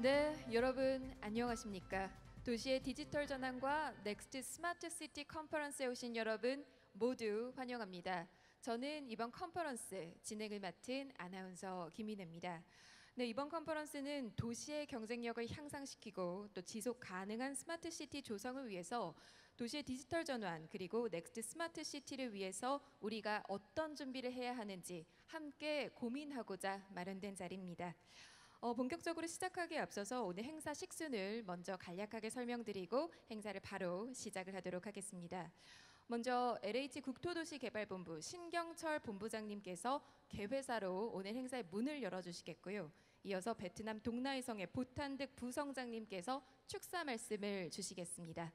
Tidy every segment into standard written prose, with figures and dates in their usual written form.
네, 여러분 안녕하십니까? 도시의 디지털 전환과 넥스트 스마트 시티 컨퍼런스에 오신 여러분 모두 환영합니다. 저는 이번 컨퍼런스 진행을 맡은 아나운서 김인혜입니다. 네, 이번 컨퍼런스는 도시의 경쟁력을 향상시키고 또 지속 가능한 스마트 시티 조성을 위해서 도시의 디지털 전환 그리고 넥스트 스마트 시티를 위해서 우리가 어떤 준비를 해야 하는지 함께 고민하고자 마련된 자리입니다. 본격적으로 시작하기에 앞서서 오늘 행사 식순을 먼저 간략하게 설명드리고 행사를 바로 시작을 하도록 하겠습니다. 먼저 LH 국토도시개발본부 신경철 본부장님께서 개회사로 오늘 행사의 문을 열어주시겠고요. 이어서 베트남 동나이성의 보탄득 부성장님께서 축사 말씀을 주시겠습니다.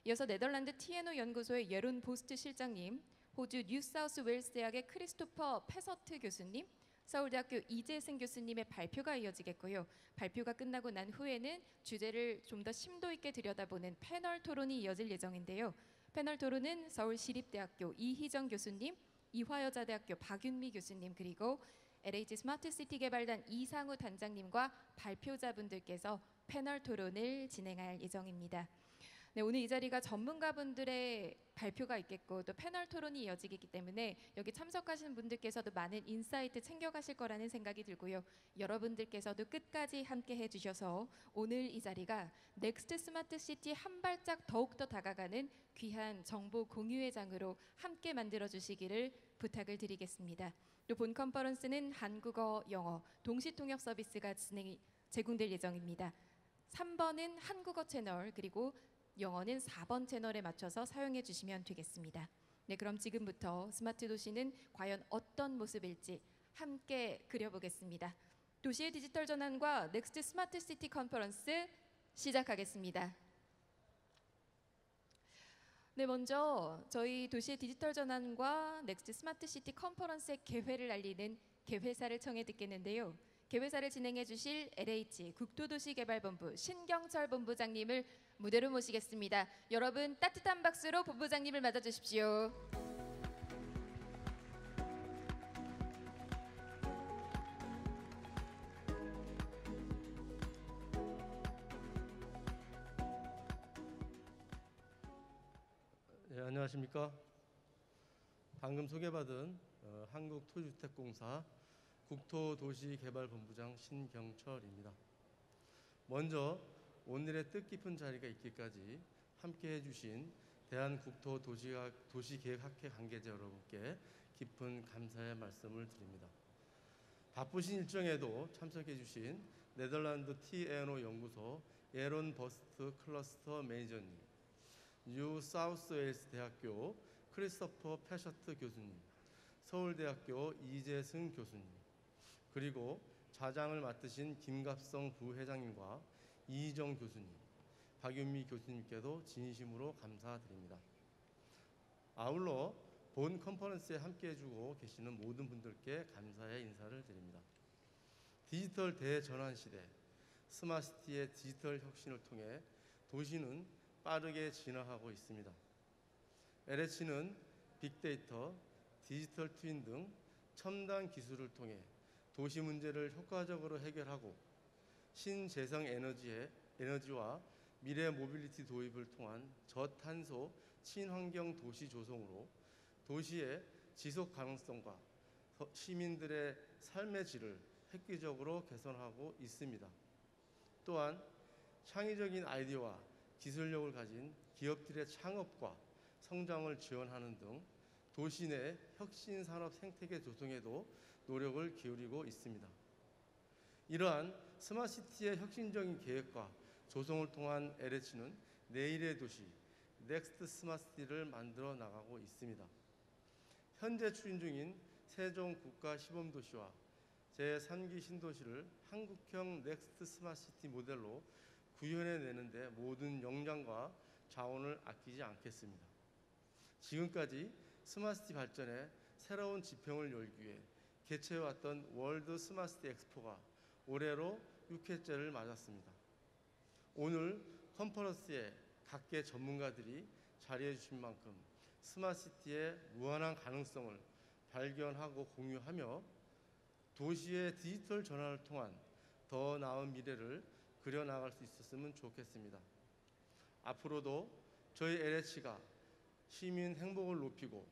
이어서 네덜란드 TNO 연구소의 예론 보스트 실장님, 호주 뉴사우스 웨일스 대학의 크리스토퍼 페서트 교수님, 서울대학교 이재승 교수님의 발표가 이어지겠고요. 발표가 끝나고 난 후에는 주제를 좀 더 심도 있게 들여다보는 패널 토론이 이어질 예정인데요. 패널 토론은 서울시립대학교 이희정 교수님, 이화여자대학교 박윤미 교수님 그리고 LH 스마트시티 개발단 이상우 단장님과 발표자분들께서 패널 토론을 진행할 예정입니다. 네, 오늘 이 자리가 전문가분들의 발표가 있겠고 또 패널 토론이 이어지기 때문에 여기 참석하시는 분들께서도 많은 인사이트 챙겨가실 거라는 생각이 들고요. 여러분들께서도 끝까지 함께 해주셔서 오늘 이 자리가 넥스트 스마트 시티 한 발짝 더욱더 다가가는 귀한 정보 공유의 장으로 함께 만들어주시기를 부탁을 드리겠습니다. 또 본 컨퍼런스는 한국어, 영어, 동시통역 서비스가 제공될 예정입니다. 3번은 한국어 채널 그리고 영어는 4번 채널에 맞춰서 사용해 주시면 되겠습니다. 네, 그럼 지금부터 스마트 도시는 과연 어떤 모습일지 함께 그려보겠습니다. 도시의 디지털 전환과 넥스트 스마트 시티 컨퍼런스 시작하겠습니다. 네, 먼저 저희 도시의 디지털 전환과 넥스트 스마트 시티 컨퍼런스의 개회를 알리는 개회사를 청해 듣겠는데요. 개회사를 진행해 주실 LH 국토도시개발본부 신경철 본부장님을 무대로 모시겠습니다. 여러분 따뜻한 박수로 본부장님을 맞아주십시오. 네, 안녕하십니까. 방금 소개받은 한국토지주택공사 국토도시개발본부장 신경철입니다. 먼저 오늘의 뜻깊은 자리가 있기까지 함께해 주신 대한국토도시계획학회 관계자 여러분께 깊은 감사의 말씀을 드립니다. 바쁘신 일정에도 참석해 주신 네덜란드 TNO 연구소 예론 버스트 클러스터 매니저님, 뉴 사우스웨일스 대학교 크리스토퍼 페셔트 교수님, 서울대학교 이재승 교수님, 그리고 좌장을 맡으신 김갑성 부회장님과 이희정 교수님, 박윤미 교수님께도 진심으로 감사드립니다. 아울러 본 컨퍼런스에 함께해주고 계시는 모든 분들께 감사의 인사를 드립니다. 디지털 대전환 시대, 스마트시티의 디지털 혁신을 통해 도시는 빠르게 진화하고 있습니다. LH는 빅데이터, 디지털 트윈 등 첨단 기술을 통해 도시 문제를 효과적으로 해결하고 신재생 에너지와 미래 모빌리티 도입을 통한 저탄소 친환경 도시 조성으로 도시의 지속 가능성과 시민들의 삶의 질을 획기적으로 개선하고 있습니다. 또한 창의적인 아이디어와 기술력을 가진 기업들의 창업과 성장을 지원하는 등 도시 내 혁신 산업 생태계 조성에도 노력을 기울이고 있습니다. 이러한 스마트시티의 혁신적인 계획과 조성을 통한 LH는 내일의 도시, 넥스트 스마트시티를 만들어 나가고 있습니다. 현재 추진 중인 세종 국가시범도시와 제3기 신도시를 한국형 넥스트 스마트시티 모델로 구현해내는 데 모든 역량과 자원을 아끼지 않겠습니다. 지금까지 스마트시티 발전에 새로운 지평을 열기 위해 개최해왔던 월드 스마트시티 엑스포가 올해로 6회째를 맞았습니다. 오늘 컨퍼런스에 각계 전문가들이 자리해 주신 만큼 스마트시티의 무한한 가능성을 발견하고 공유하며 도시의 디지털 전환을 통한 더 나은 미래를 그려나갈 수 있었으면 좋겠습니다. 앞으로도 저희 LH가 시민 행복을 높이고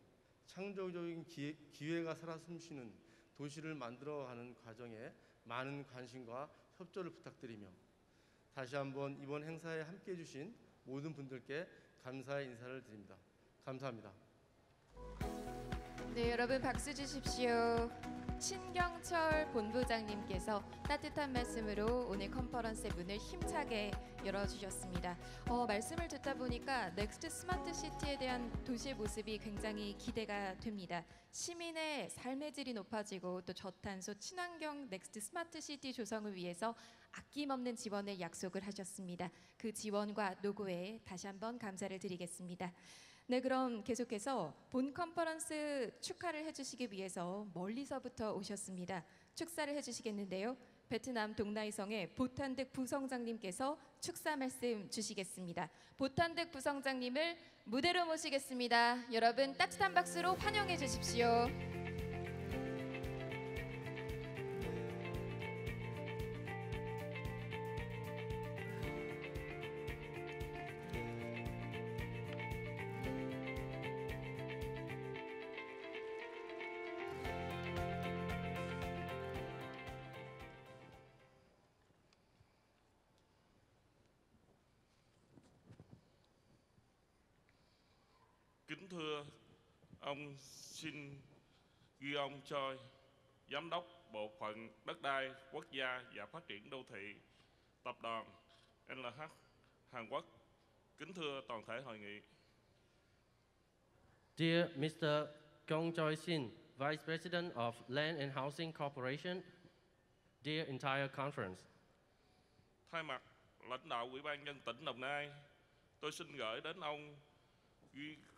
창조적인 기회가 살아 숨쉬는 도시를 만들어가는 과정에 많은 관심과 협조를 부탁드리며 다시 한번 이번 행사에 함께해 주신 모든 분들께 감사의 인사를 드립니다. 감사합니다. 네, 여러분 박수 주십시오. 신경철 본부장님께서 따뜻한 말씀으로 오늘 컨퍼런스의 문을 힘차게 열어주셨습니다. 말씀을 듣다 보니까 넥스트 스마트 시티에 대한 도시의 모습이 굉장히 기대가 됩니다. 시민의 삶의 질이 높아지고 또 저탄소 친환경 넥스트 스마트 시티 조성을 위해서 아낌없는 지원을 약속을 하셨습니다. 그 지원과 노고에 다시 한번 감사를 드리겠습니다. 네, 그럼 계속해서 본 컨퍼런스 축하를 해주시기 위해서 멀리서부터 오셨습니다. 축사를 해주시겠는데요. 베트남 동나이성의 보탄득 부성장님께서 축사 말씀 주시겠습니다. 보탄득 부성장님을 무대로 모시겠습니다. 여러분 따뜻한 박수로 환영해 주십시오. Kính thưa ông Shin Gyong Choi, Giám đốc Bộ phận Đất đai Quốc gia và Phát triển Đô thị, Tập đoàn LH Hàn Quốc. Kính thưa toàn thể hội nghị. Dear Mr. Kyung Choi Shin, Vice President of Land and Housing Corporation, dear entire conference. Thay mặt lãnh đạo Ủy ban nhân tỉnh Đồng Nai, tôi xin gửi đến ông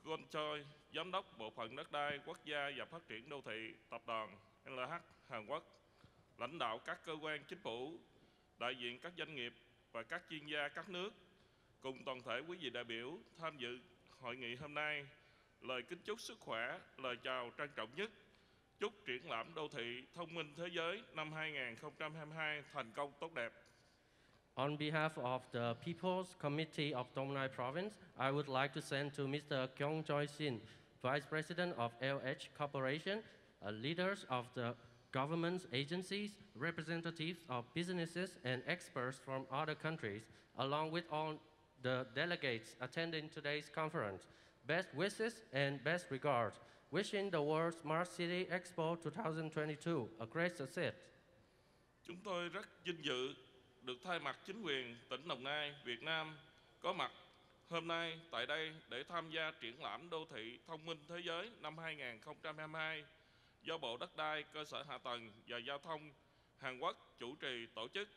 Gyong Choi, Giám đốc Bộ phận Đất đai Quốc gia và Phát triển Đô thị, Tập đoàn LH Hàn Quốc, lãnh đạo các cơ quan chính phủ, đại diện các doanh nghiệp và các chuyên gia các nước, cùng toàn thể quý vị đại biểu tham dự hội nghị hôm nay, lời kính chúc sức khỏe, lời chào trân trọng nhất, chúc triển lãm đô thị thông minh thế giới năm 2022 thành công tốt đẹp. On behalf of the People's Committee of Dong Nai Province, I would like to send to Mr. Kyung Choi Shin, Vice President of LH Corporation, leaders of the government agencies, representatives of businesses and experts from other countries, along with all the delegates attending today's conference, best wishes and best regards, wishing the World Smart City Expo 2022 a great success. Chúng tôi rất vinh dự được thay mặt chính quyền tỉnh Đồng Nai, Việt Nam có mặt hôm nay tại đây để tham gia triển lãm đô thị thông minh thế giới năm 2022 do Bộ Đất đai, Cơ sở Hạ tầng và Giao thông Hàn Quốc chủ trì tổ chức.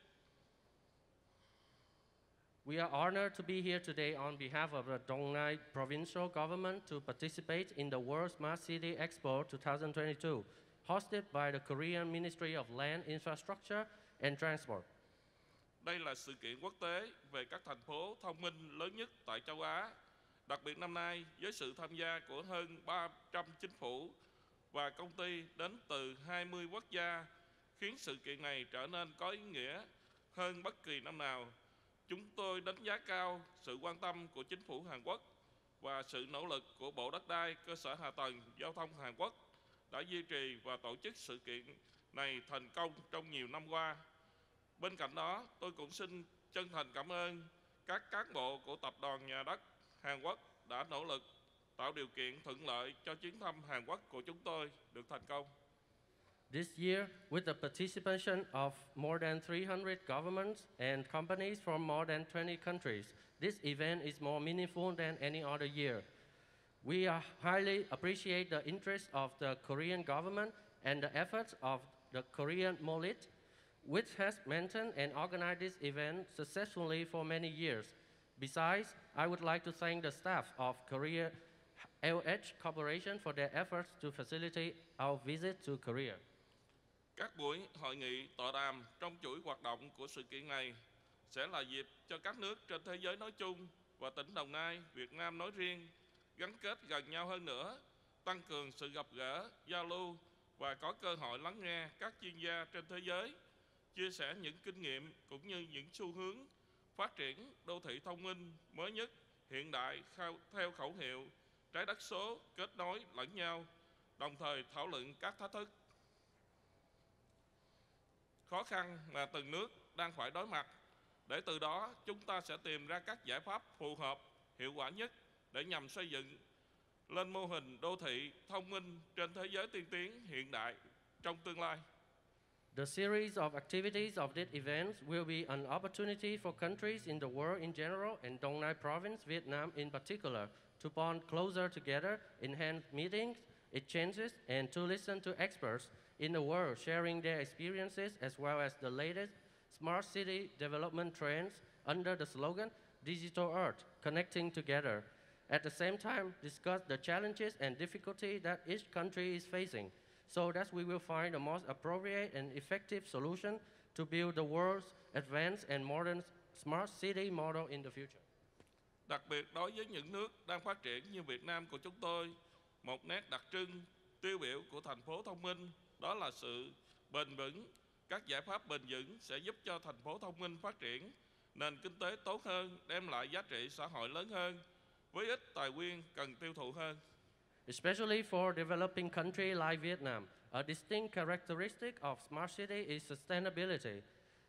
We are honored to be here today on behalf of the Dong Nai Provincial Government to participate in the World Smart City Expo 2022, hosted by the Korean Ministry of Land, Infrastructure and Transport. Đây là sự kiện quốc tế về các thành phố thông minh lớn nhất tại châu Á. Đặc biệt năm nay, với sự tham gia của hơn 300 chính phủ và công ty đến từ 20 quốc gia, khiến sự kiện này trở nên có ý nghĩa hơn bất kỳ năm nào. Chúng tôi đánh giá cao sự quan tâm của chính phủ Hàn Quốc và sự nỗ lực của Bộ Đất đai, Cơ sở Hạ tầng, Giao thông Hàn Quốc đã duy trì và tổ chức sự kiện này thành công trong nhiều năm qua. Bên cạnh đó, tôi cũng xin chân thành cảm ơn các cán bộ của Tập đoàn Nhà đất Hàn Quốc đã nỗ lực tạo điều kiện thuận lợi cho chuyến thăm Hàn Quốc của chúng tôi được thành công. This year, with the participation of more than 300 governments and companies from more than 20 countries, this event is more meaningful than any other year. We highly appreciate the interest of the Korean government and the efforts of the Korean MOLIT, which has maintained and organized this event successfully for many years. Besides, I would like to thank the staff of Korea LH Corporation for their efforts to facilitate our visit to Korea. Các buổi hội nghị tọa đàm trong chuỗi hoạt động của sự kiện này sẽ là dịp cho các nước trên thế giới nói chung và tỉnh Đồng Nai, Việt Nam nói riêng gắn kết gần nhau hơn nữa, tăng cường sự gặp gỡ, giao lưu và có cơ hội lắng nghe các chuyên gia trên thế giới, chia sẻ những kinh nghiệm cũng như những xu hướng phát triển đô thị thông minh mới nhất, hiện đại theo khẩu hiệu trái đất số kết nối lẫn nhau, đồng thời thảo luận các thách thức, khó khăn mà từng nước đang phải đối mặt, để từ đó chúng ta sẽ tìm ra các giải pháp phù hợp, hiệu quả nhất để nhằm xây dựng lên mô hình đô thị thông minh trên thế giới tiên tiến hiện đại trong tương lai. The series of activities of this event will be an opportunity for countries in the world in general and Dong Nai Province, Vietnam in particular, to bond closer together, enhance meetings, exchanges, and to listen to experts in the world sharing their experiences as well as the latest smart city development trends under the slogan Digital Earth, Connecting Together. At the same time, discuss the challenges and difficulties that each country is facing, so that we will find the most appropriate and effective solution to build the world's advanced and modern smart city model in the future. Đặc biệt đối với những nước đang phát triển như Việt Nam của chúng tôi, một nét đặc trưng tiêu biểu của thành phố thông minh đó là sự bền vững. Các giải pháp bền vững sẽ giúp cho thành phố thông minh phát triển nền kinh tế tốt hơn, đem lại giá trị xã hội lớn hơn, với ít tài nguyên cần tiêu thụ hơn. Especially for developing country like Vietnam, a distinct characteristic of smart city is sustainability.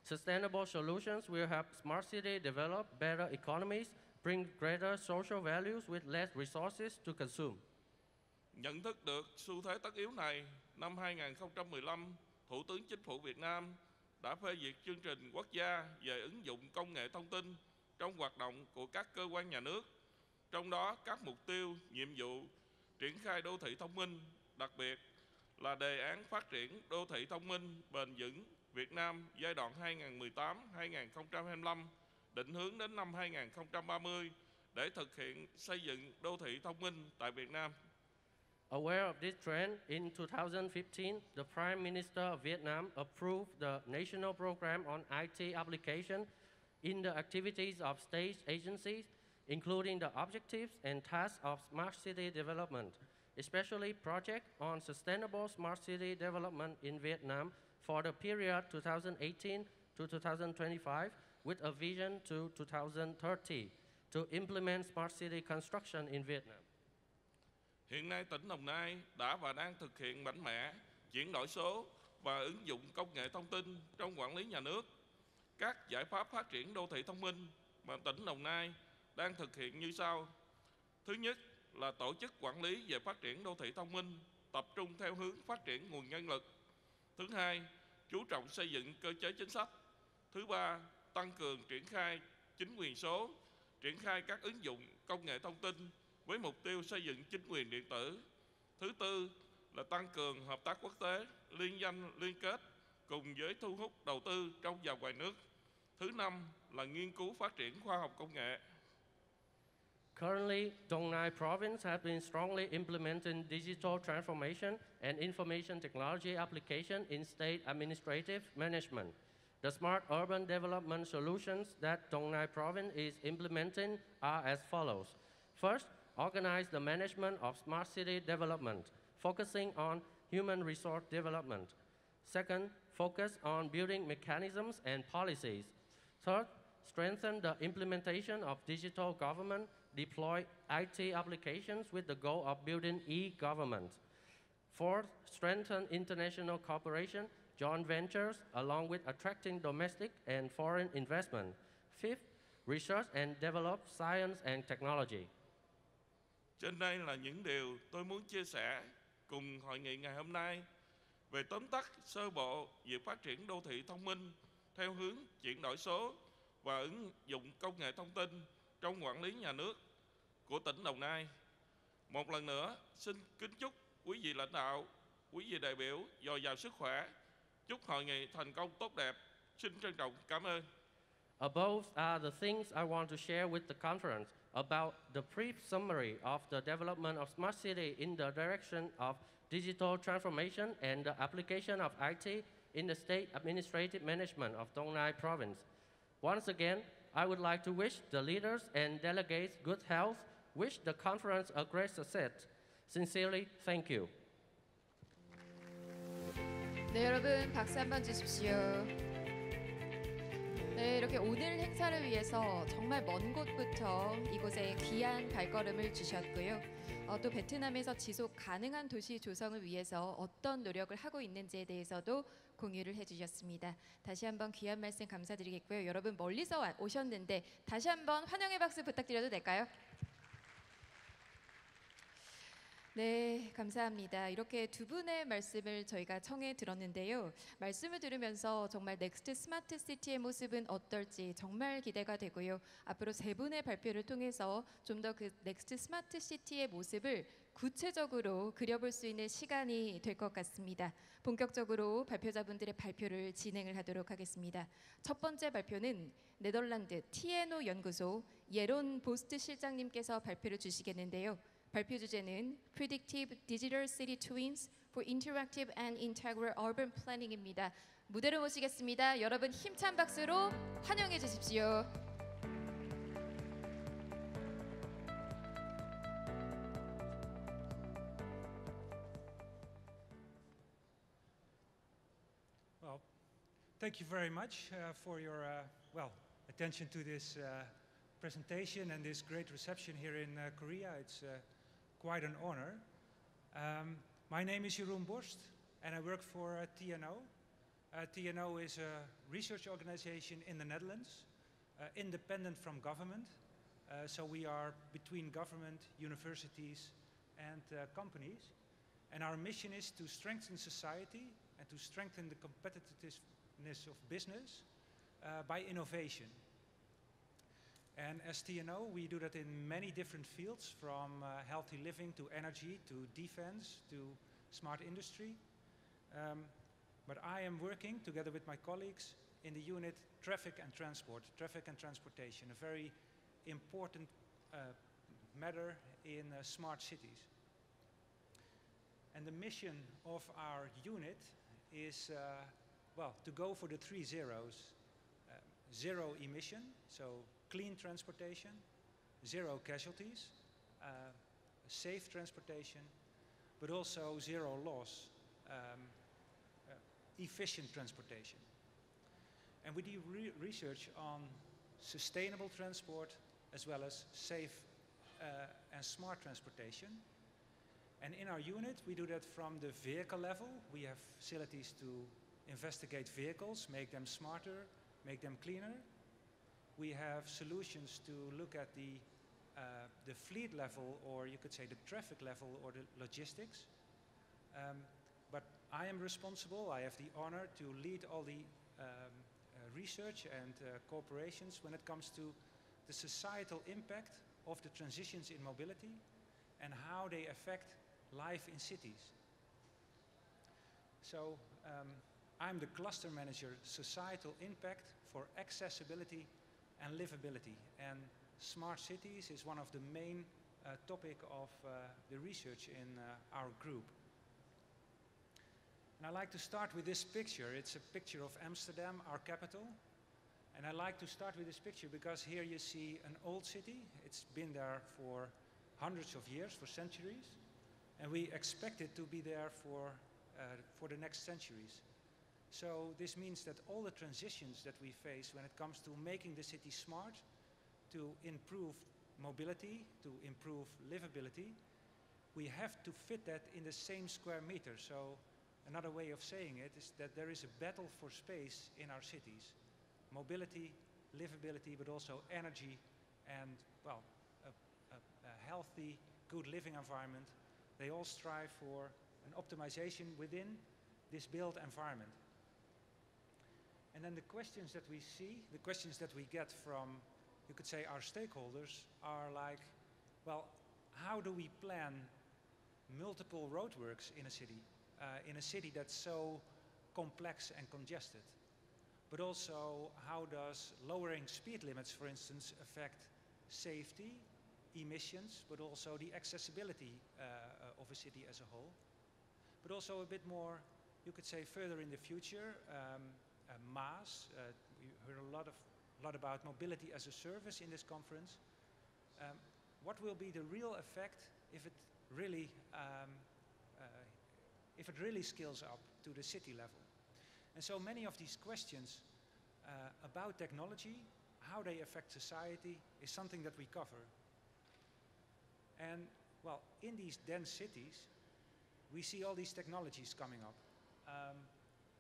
Sustainable solutions will help smart city develop better economies, bring greater social values with less resources to consume. Nhận thức được xu thế tất yếu này, năm 2015, Thủ tướng Chính phủ Việt Nam đã phê duyệt chương trình quốc gia về ứng dụng công nghệ thông tin trong hoạt động của các cơ quan nhà nước. Trong đó, các mục tiêu, nhiệm vụ triển khai đô thị thông minh, đặc biệt là đề án phát triển đô thị thông minh bền vững Việt Nam giai đoạn 2018-2025, định hướng đến năm 2030 để thực hiện xây dựng đô thị thông minh tại Việt Nam. Aware of this trend, in 2015, the Prime Minister of Vietnam approved the National Program on IT Application in the activities of state agencies, including the objectives and tasks of smart city development, especially projects on sustainable smart city development in Vietnam for the period 2018 to 2025, with a vision to 2030 to implement smart city construction in Vietnam. Hiện nay, tỉnh Đồng Nai đã và đang thực hiện mạnh mẽ chuyển đổi số và ứng dụng công nghệ thông tin trong quản lý nhà nước. Các giải pháp phát triển đô thị thông minh mà tỉnh Đồng Nai đang thực hiện như sau. Thứ nhất là tổ chức quản lý về phát triển đô thị thông minh, tập trung theo hướng phát triển nguồn nhân lực. Thứ hai, chú trọng xây dựng cơ chế chính sách. Thứ ba, tăng cường triển khai chính quyền số, triển khai các ứng dụng công nghệ thông tin với mục tiêu xây dựng chính quyền điện tử. Thứ tư là tăng cường hợp tác quốc tế, liên danh, liên kết cùng với thu hút đầu tư trong và ngoài nước. Thứ năm là nghiên cứu phát triển khoa học công nghệ. Currently, Dong Nai Province has been strongly implementing digital transformation and information technology application in state administrative management. The smart urban development solutions that Dong Nai Province is implementing are as follows. First, organize the management of smart city development, focusing on human resource development. Second, focus on building mechanisms and policies. Third, strengthen the implementation of digital government, deploy IT applications with the goal of building e-government. Fourth, strengthen international cooperation, joint ventures, along with attracting domestic and foreign investment. Fifth, research and develop science and technology. Trên đây là những điều tôi muốn chia sẻ cùng hội nghị ngày hôm nay về tóm tắt sơ bộ việc phát triển đô thị thông minh theo hướng chuyển đổi số và ứng dụng công nghệ thông tin trong quản lý nhà nước của tỉnh Đồng Nai. Một lần nữa, xin kính chúc quý vị lãnh đạo, quý vị đại biểu dồi dào sức khỏe, chúc hội nghị thành công tốt đẹp. Xin trân trọng cảm ơn. Above are the things I want to share with the conference about the brief summary of the development of smart city in the direction of digital transformation and the application of IT in the state administrative management of Dong Nai Province. Once again, I would like to wish the leaders and delegates good health, wish the conference a great success. Sincerely, thank you. 네, 여러분 박수 한번 주십시오. 네, 이렇게 오늘 행사를 위해서 정말 먼 곳부터 이곳에 귀한 발걸음을 주셨고요. 또 베트남에서 지속 가능한 도시 조성을 위해서 어떤 노력을 하고 있는지에 대해서도 공유를 해주셨습니다. 다시 한번 귀한 말씀 감사드리겠고요. 여러분 멀리서 오셨는데 다시 한번 환영의 박수 부탁드려도 될까요? 네, 감사합니다. 이렇게 두 분의 말씀을 저희가 청해 들었는데요. 말씀을 들으면서 정말 넥스트 스마트 시티의 모습은 어떨지 정말 기대가 되고요. 앞으로 세 분의 발표를 통해서 좀 더 그 넥스트 스마트 시티의 모습을 구체적으로 그려볼 수 있는 시간이 될 것 같습니다. 본격적으로 발표자분들의 발표를 진행을 하도록 하겠습니다. 첫 번째 발표는 네덜란드 TNO 연구소 예론 보스트 실장님께서 발표를 주시겠는데요. 발표 주제는 Predictive Digital City Twins for Interactive and Integral Urban Planning입니다. 무대로 모시겠습니다. 여러분 힘찬 박수로 환영해 주십시오. Well, thank you very much for your attention to this presentation and this great reception here in Korea. It's quite an honor. My name is Jeroen Borst and I work for TNO. TNO is a research organization in the Netherlands, independent from government. So we are between government, universities and companies. And our mission is to strengthen society and to strengthen the competitiveness of business by innovation. And as TNO, we do that in many different fields, from healthy living to energy to defense to smart industry. But I am working together with my colleagues in the unit traffic and transportation, a very important matter in smart cities. And the mission of our unit is, to go for the 3 zeros. Zero emission, so clean transportation, zero casualties, safe transportation, but also zero loss, efficient transportation. And we do research on sustainable transport as well as safe and smart transportation. And in our unit, we do that from the vehicle level. We have facilities to investigate vehicles, make them smarter, make them cleaner. We have solutions to look at the fleet level, or you could say the traffic level, or the logistics. But I am responsible, I have the honor to lead all the research and cooperations when it comes to the societal impact of the transitions in mobility and how they affect life in cities. So I'm the cluster manager, societal impact for accessibility and livability. And smart cities is one of the main topic of the research in our group. And I like to start with this picture. It's a picture of Amsterdam, our capital. And I like to start with this picture because here you see an old city. It's been there for hundreds of years, for centuries. And we expect it to be there for the next centuries. So this means that all the transitions that we face when it comes to making the city smart, to improve mobility, to improve livability, we have to fit that in the same square meter. So another way of saying it is that there is a battle for space in our cities. Mobility, livability, but also energy and, well, a healthy, good living environment. They all strive for an optimization within this built environment. And then the questions that we see, the questions that we get from, you could say, our stakeholders are like, well, how do we plan multiple roadworks in a city that's so complex and congested? But also, how does lowering speed limits, for instance, affect safety, emissions, but also the accessibility of a city as a whole? But also a bit more, you could say, further in the future, MaaS. We heard a lot about mobility as a service in this conference. What will be the real effect if it really scales up to the city level? And so many of these questions about technology, how they affect society, is something that we cover. And well, in these dense cities, we see all these technologies coming up.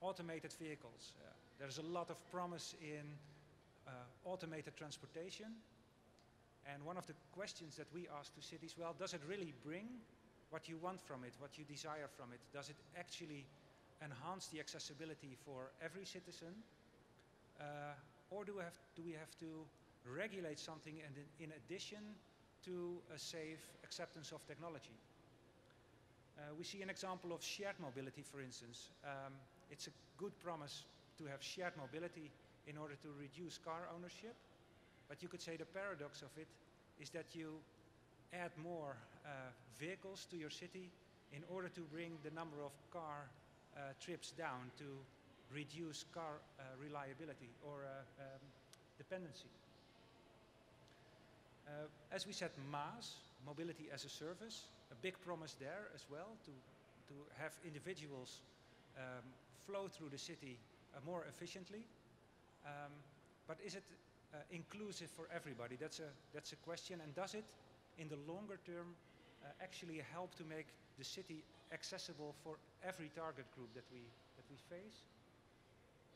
Automated vehicles. There's a lot of promise in automated transportation. And one of the questions that we ask to cities, well, does it really bring what you want from it, what you desire from it? Does it actually enhance the accessibility for every citizen? Or do we have to regulate something and in addition to a safe acceptance of technology? We see an example of shared mobility, for instance. It's a good promise to have shared mobility in order to reduce car ownership. But you could say the paradox of it is that you add more vehicles to your city in order to bring the number of car trips down to reduce car reliability or dependency. As we said, MaaS, mobility as a service, a big promise there as well to have individuals flow through the city more efficiently. But is it inclusive for everybody? That's a question. And does it, in the longer term, actually help to make the city accessible for every target group that we face?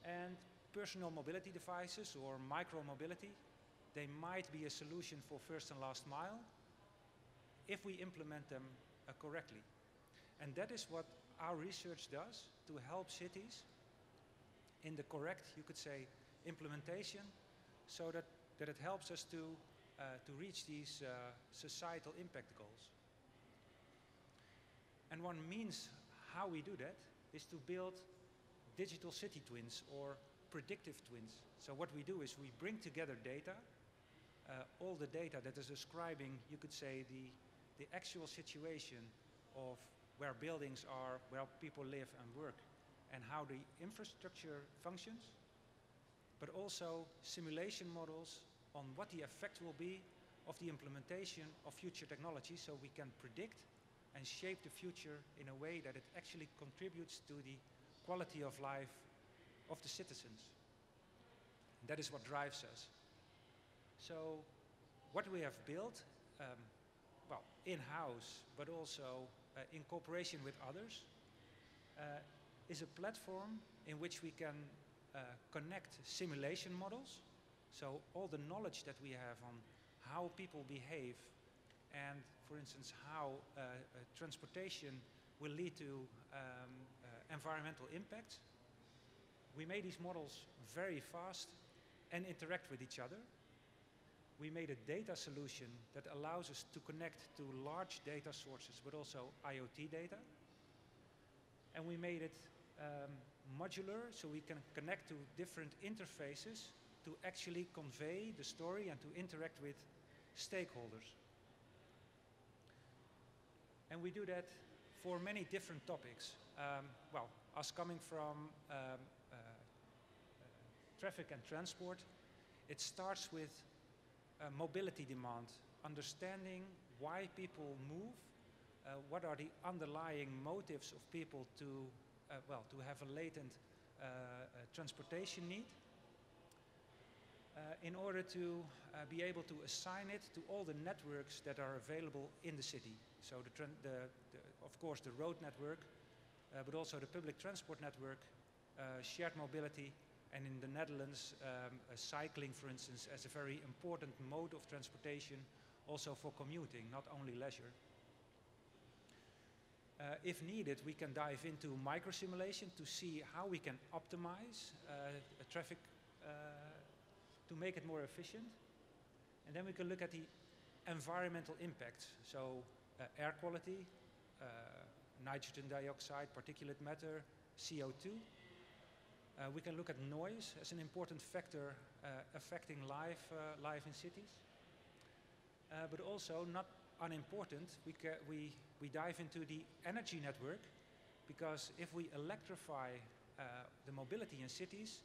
And personal mobility devices or micro-mobility, they might be a solution for first and last mile if we implement them correctly. And that is what our research does to help cities in the correct, you could say, implementation, so that it helps us to reach these societal impact goals. And one means how we do that is to build digital city twins or predictive twins. So what we do is we bring together data, all the data that is describing, you could say, the actual situation of where buildings are, where people live and work, and how the infrastructure functions, but also simulation models on what the effect will be of the implementation of future technology, so we can predict and shape the future in a way that it actually contributes to the quality of life of the citizens. And that is what drives us. So what we have built, well, in-house, but also in cooperation with others, is a platform in which we can connect simulation models. So all the knowledge that we have on how people behave and, for instance, how transportation will lead to environmental impacts. We made these models very fast and interact with each other. We made a data solution that allows us to connect to large data sources, but also IoT data. And we made it modular, so we can connect to different interfaces to actually convey the story and to interact with stakeholders. And we do that for many different topics. Well, us coming from traffic and transport, it starts with mobility demand, understanding why people move, what are the underlying motives of people to, well, to have a latent transportation need, in order to be able to assign it to all the networks that are available in the city. So of course the road network, but also the public transport network, shared mobility, and in the Netherlands, cycling, for instance, as a very important mode of transportation, also for commuting, not only leisure. If needed, we can dive into micro-simulation to see how we can optimize traffic to make it more efficient. And then we can look at the environmental impacts, so air quality, nitrogen dioxide, particulate matter, CO2. We can look at noise as an important factor affecting life in cities. But also, not unimportant, we dive into the energy network, because if we electrify the mobility in cities,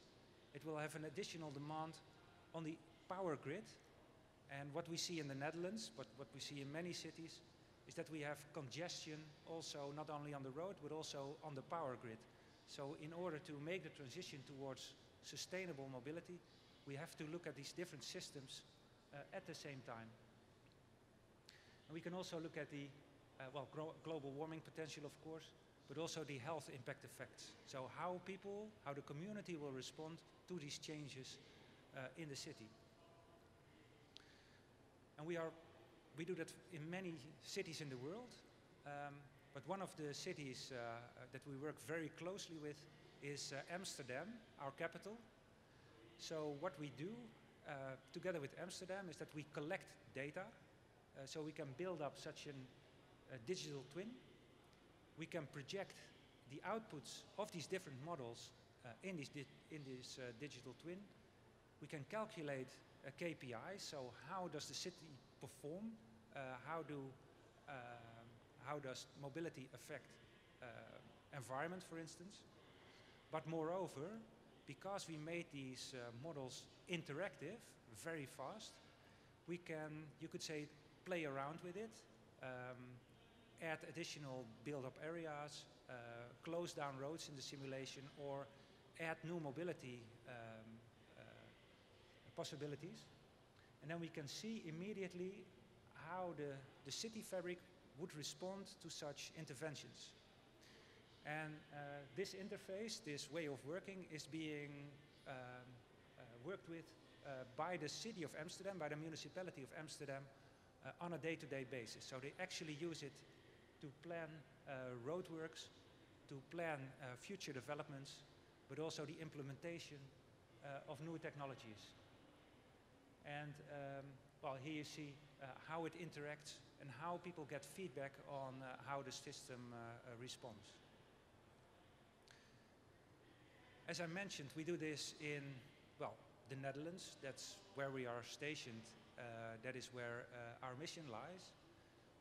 it will have an additional demand on the power grid. And what we see in the Netherlands, but what we see in many cities, is that we have congestion also not only on the road, but also on the power grid. So in order to make the transition towards sustainable mobility, we have to look at these different systems at the same time. And we can also look at the global warming potential, of course, but also the health impact effects. So how people, how the community will respond to these changes in the city. And we do that in many cities in the world, but one of the cities that we work very closely with is Amsterdam, our capital. So what we do together with Amsterdam is that we collect data, so we can build up such a digital twin. We can project the outputs of these different models in this digital twin. We can calculate KPIs, so how does the city perform? How does mobility affect environment, for instance? But moreover, because we made these models interactive very fast, we can, you could say, play around with it, add additional build-up areas, close down roads in the simulation, or add new mobility possibilities. And then we can see immediately how the city fabric would respond to such interventions. And this interface, this way of working, is being worked with by the city of Amsterdam, by the municipality of Amsterdam, on a day-to-day basis. So they actually use it to plan roadworks, to plan future developments, but also the implementation of new technologies. And here you see how it interacts and how people get feedback on how the system responds. As I mentioned, we do this in, the Netherlands. That's where we are stationed. That is where our mission lies.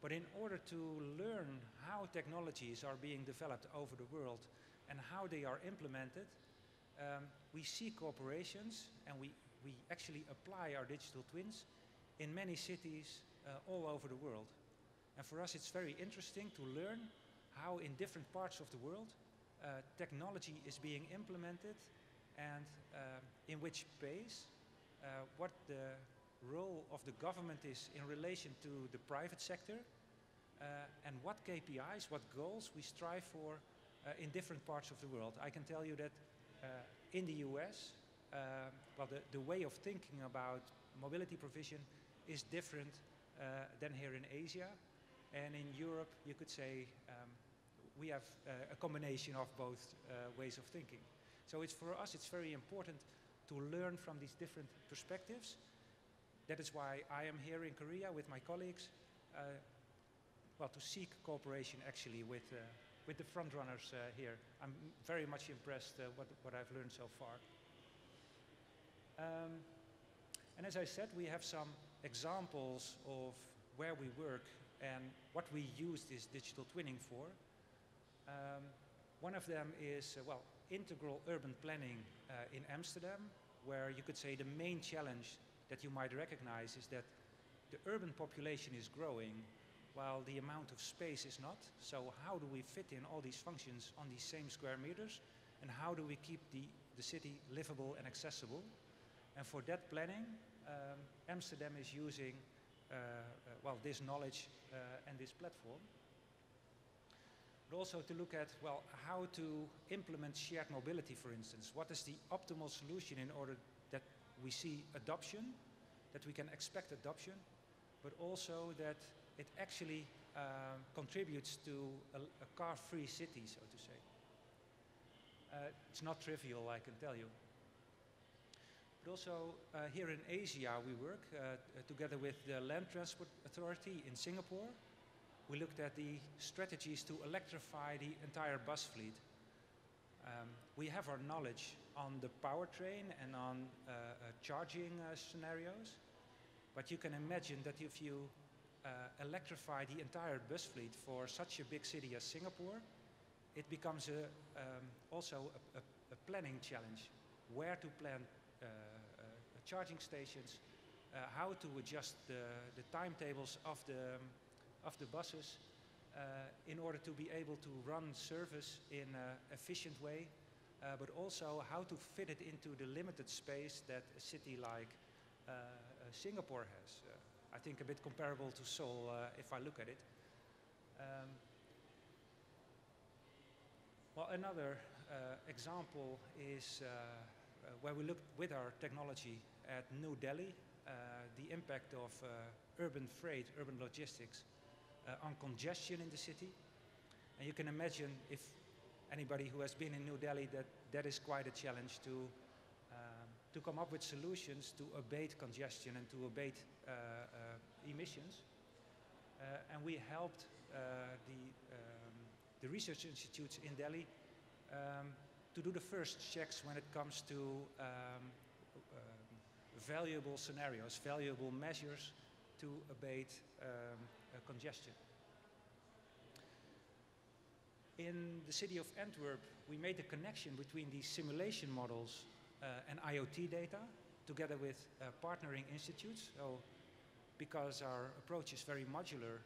But in order to learn how technologies are being developed over the world and how they are implemented, we see cooperations, and we actually apply our digital twins in many cities all over the world. And for us, it's very interesting to learn how in different parts of the world technology is being implemented, and in which pace, what the role of the government is in relation to the private sector, and what KPIs, what goals we strive for in different parts of the world. I can tell you that in the US, the way of thinking about mobility provision is different than here in Asia. And in Europe, you could say we have a combination of both ways of thinking. So for us, it's very important to learn from these different perspectives. That is why I am here in Korea with my colleagues, to seek cooperation actually with the front runners here. I'm very much impressed what I've learned so far. And as I said, we have some examples of where we work and what we use this digital twinning for. One of them is, integral urban planning in Amsterdam, where you could say the main challenge that you might recognize is that the urban population is growing while the amount of space is not. So how do we fit in all these functions on these same square meters, and how do we keep the city livable and accessible? And for that planning, Amsterdam is using this knowledge and this platform. But also to look at, how to implement shared mobility, for instance. What is the optimal solution in order that we see adoption, that we can expect adoption, but also that it actually contributes to a car-free city, so to say. It's not trivial, I can tell you. But also here in Asia we work together with the Land Transport Authority in Singapore. We looked at the strategies to electrify the entire bus fleet. We have our knowledge on the powertrain and on charging scenarios, but you can imagine that if you electrify the entire bus fleet for such a big city as Singapore, it becomes also a planning challenge. Where to plan charging stations, how to adjust the timetables of the buses in order to be able to run service in an efficient way but also how to fit it into the limited space that a city like Singapore has. I think a bit comparable to Seoul if I look at it. Well, another example is where we looked with our technology at New Delhi, the impact of urban freight, urban logistics on congestion in the city. And you can imagine, if anybody who has been in New Delhi, that is quite a challenge to come up with solutions to abate congestion and to abate emissions. And we helped the research institutes in Delhi to do the first checks when it comes to valuable scenarios, valuable measures to abate congestion. In the city of Antwerp, we made a connection between these simulation models and IoT data, together with partnering institutes. So, because our approach is very modular,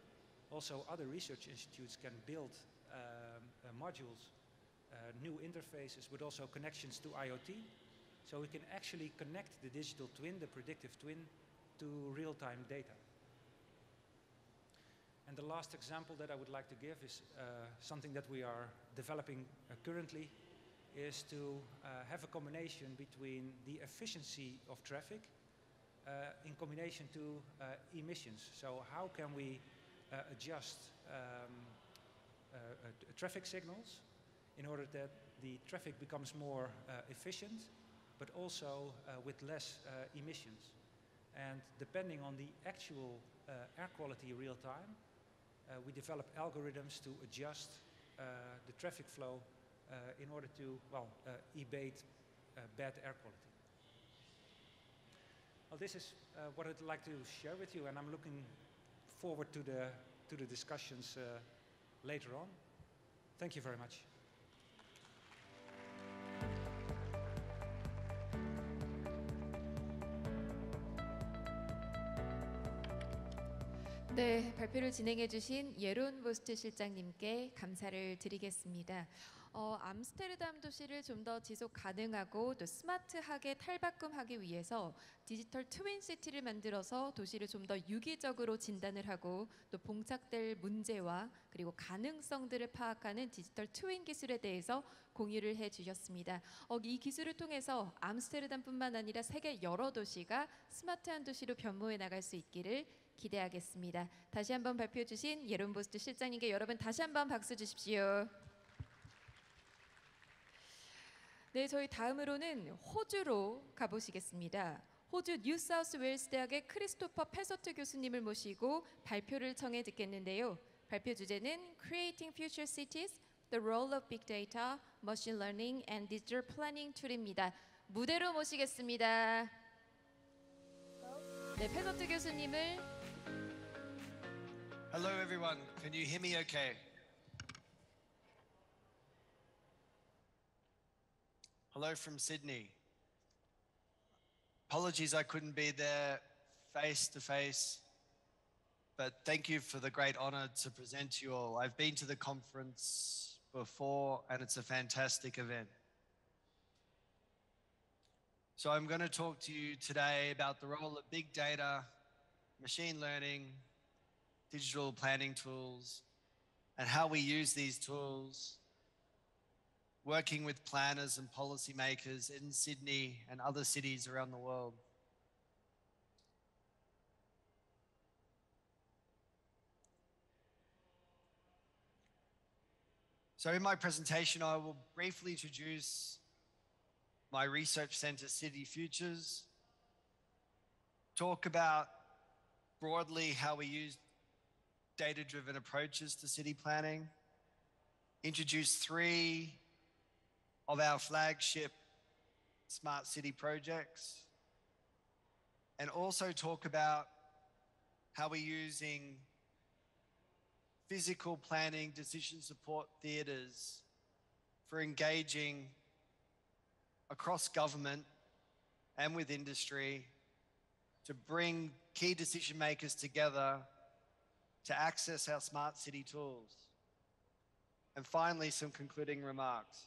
also other research institutes can build modules, new interfaces, but also connections to IoT. So we can actually connect the digital twin, the predictive twin, to real-time data. And the last example that I would like to give is something that we are developing currently, is to have a combination between the efficiency of traffic in combination to emissions. So how can we adjust traffic signals in order that the traffic becomes more efficient, but also with less emissions. And depending on the actual air quality real time, we develop algorithms to adjust the traffic flow in order to, well, abate bad air quality. Well, this is what I'd like to share with you, and I'm looking forward to the discussions later on. Thank you very much. 네, 발표를 진행해 주신 예론 보스트 실장님께 감사를 드리겠습니다. 암스테르담 도시를 좀 더 지속 가능하고 또 스마트하게 탈바꿈하기 위해서 디지털 트윈 시티를 만들어서 도시를 좀 더 유기적으로 진단을 하고 또 봉착될 문제와 그리고 가능성들을 파악하는 디지털 트윈 기술에 대해서 공유를 해 주셨습니다. 이 기술을 통해서 암스테르담뿐만 아니라 세계 여러 도시가 스마트한 도시로 변모해 나갈 수 있기를 기대하겠습니다. 다시 한번 발표해 주신 예론 보스트 실장님께 여러분 다시 한번 박수 주십시오. 네, 저희 다음으로는 호주로 가보시겠습니다. 호주 뉴사우스 웨일스 대학의 크리스토퍼 페서트 교수님을 모시고 발표를 청해 듣겠는데요. 발표 주제는 Creating Future Cities, The Role of Big Data, Machine Learning and Digital Planning Tool입니다. 무대로 모시겠습니다. 네, 페서트 교수님을 Hello everyone, can you hear me okay? Hello from Sydney. Apologies I couldn't be there face to face, but thank you for the great honor to present to you all. I've been to the conference before and it's a fantastic event. So I'm going to talk to you today about the role of big data, machine learning, digital planning tools, and how we use these tools, working with planners and policymakers in Sydney and other cities around the world. So in my presentation, I will briefly introduce my research center, City Futures, talk about broadly how we use data-driven approaches to city planning, introduce 3 of our flagship smart city projects, and also talk about how we're using physical planning decision support theatres for engaging across government and with industry to bring key decision makers together to access our smart city tools. And finally, some concluding remarks.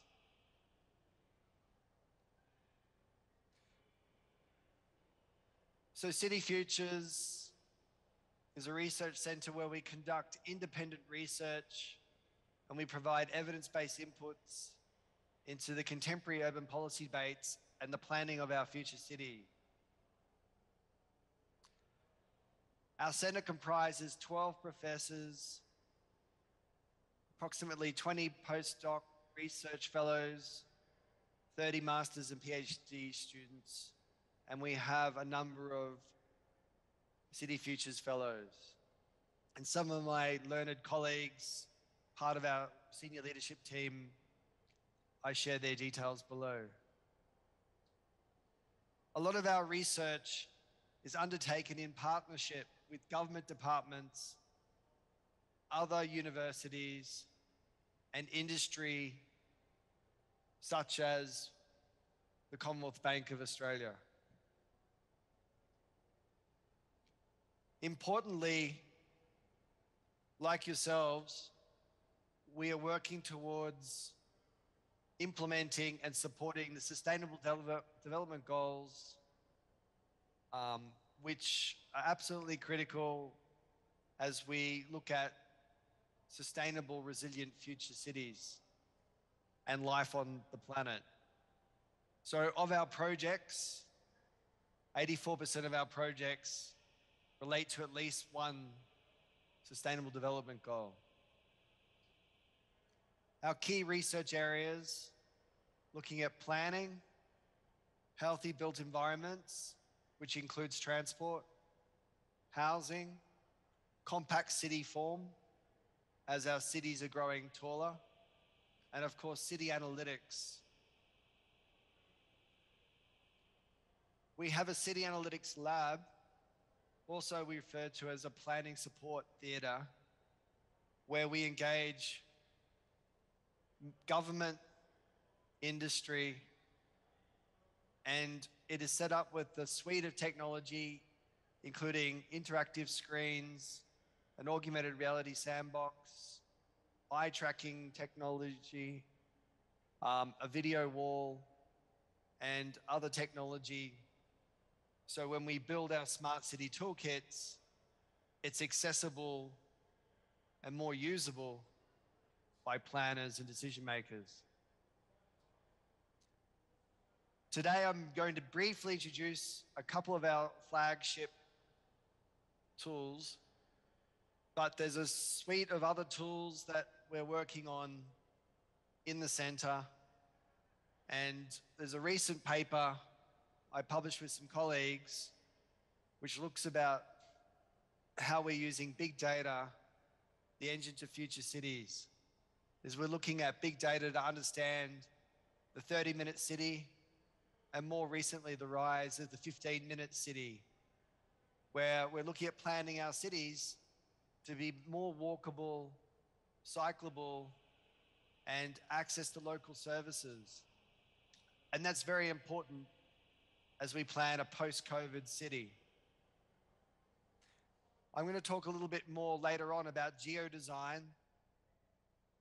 So City Futures is a research center where we conduct independent research and we provide evidence-based inputs into the contemporary urban policy debates and the planning of our future city. Our center comprises 12 professors, approximately 20 postdoc research fellows, 30 masters and PhD students, and we have a number of City Futures fellows. And some of my learned colleagues, part of our senior leadership team, I share their details below. A lot of our research is undertaken in partnership with government departments, other universities, and industry, such as the Commonwealth Bank of Australia. Importantly, like yourselves, we are working towards implementing and supporting the Sustainable Development Goals, which are absolutely critical as we look at sustainable, resilient future cities and life on the planet. So of our projects, 84% of our projects relate to at least one Sustainable Development Goal. Our key research areas, looking at planning, healthy built environments, which includes transport, housing, compact city form, as our cities are growing taller, and of course, city analytics. We have a city analytics lab, also we refer to as a planning support theatre, where we engage government, industry, and it is set up with a suite of technology, including interactive screens, an augmented reality sandbox, eye tracking technology, a video wall, and other technology. So when we build our smart city toolkits, it's accessible and more usable by planners and decision makers. Today, I'm going to briefly introduce a couple of our flagship tools, but there's a suite of other tools that we're working on in the center. And there's a recent paper I published with some colleagues, which looks about how we're using big data, the engine to future cities. Is we're looking at big data to understand the 30-minute city, and more recently, the rise of the 15-minute city, where we're looking at planning our cities to be more walkable, cyclable, and access to local services. And that's very important as we plan a post-COVID city. I'm going to talk a little bit more later on about geodesign,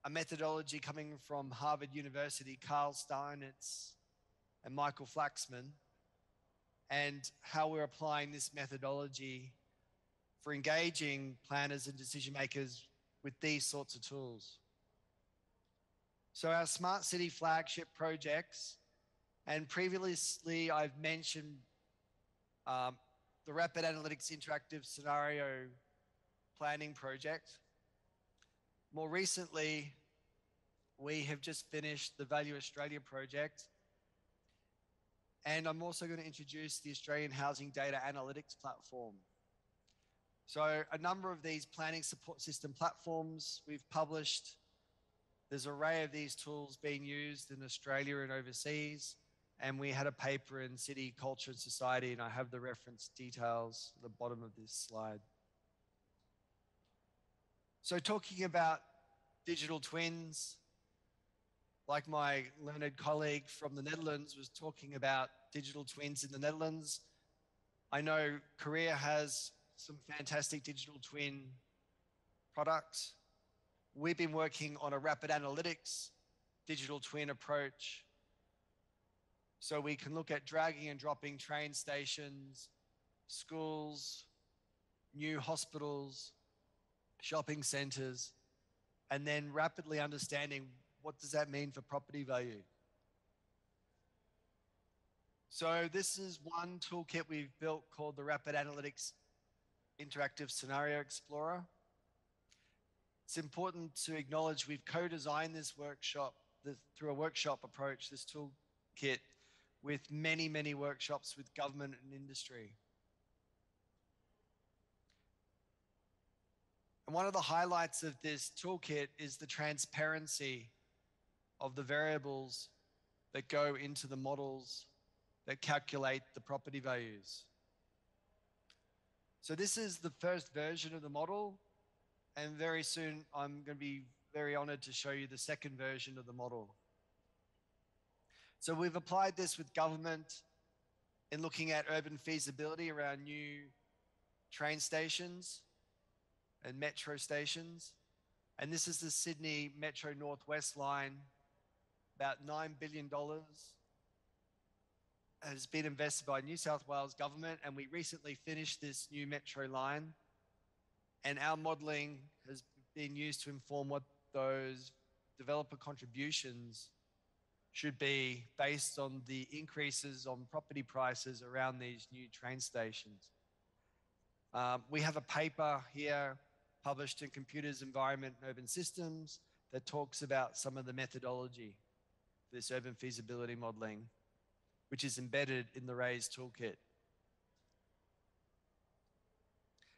a methodology coming from Harvard University, Carl Steinitz and Michael Flaxman, and how we're applying this methodology for engaging planners and decision makers with these sorts of tools. So our Smart City flagship projects, and previously I've mentioned the Rapid Analytics Interactive Scenario Planning Project. More recently, we have just finished the Value Australia project. And I'm also going to introduce the Australian Housing Data Analytics Platform. So a number of these planning support system platforms we've published. There's an array of these tools being used in Australia and overseas. And we had a paper in City, Culture and Society, and I have the reference details at the bottom of this slide. So talking about digital twins, like my learned colleague from the Netherlands was talking about digital twins in the Netherlands, I know Korea has some fantastic digital twin products. We've been working on a rapid analytics digital twin approach, so we can look at dragging and dropping train stations, schools, new hospitals, shopping centers, and then rapidly understanding what does that mean for property value. So this is one toolkit we've built called the Rapid Analytics Interactive Scenario Explorer. It's important to acknowledge we've co-designed this workshop through a workshop approach, this toolkit, with many, many workshops with government and industry. And one of the highlights of this toolkit is the transparency of the variables that go into the models that calculate the property values. So this is the first version of the model, and very soon I'm going to be very honored to show you the second version of the model. So we've applied this with government in looking at urban feasibility around new train stations and metro stations. And this is the Sydney Metro Northwest line, about $9 billion has been invested by New South Wales government, and we recently finished this new metro line, and our modelling has been used to inform what those developer contributions should be based on the increases on property prices around these new train stations. We have a paper here published in Computers, Environment and Urban Systems that talks about some of the methodology for this urban feasibility modelling, which is embedded in the RAISE toolkit.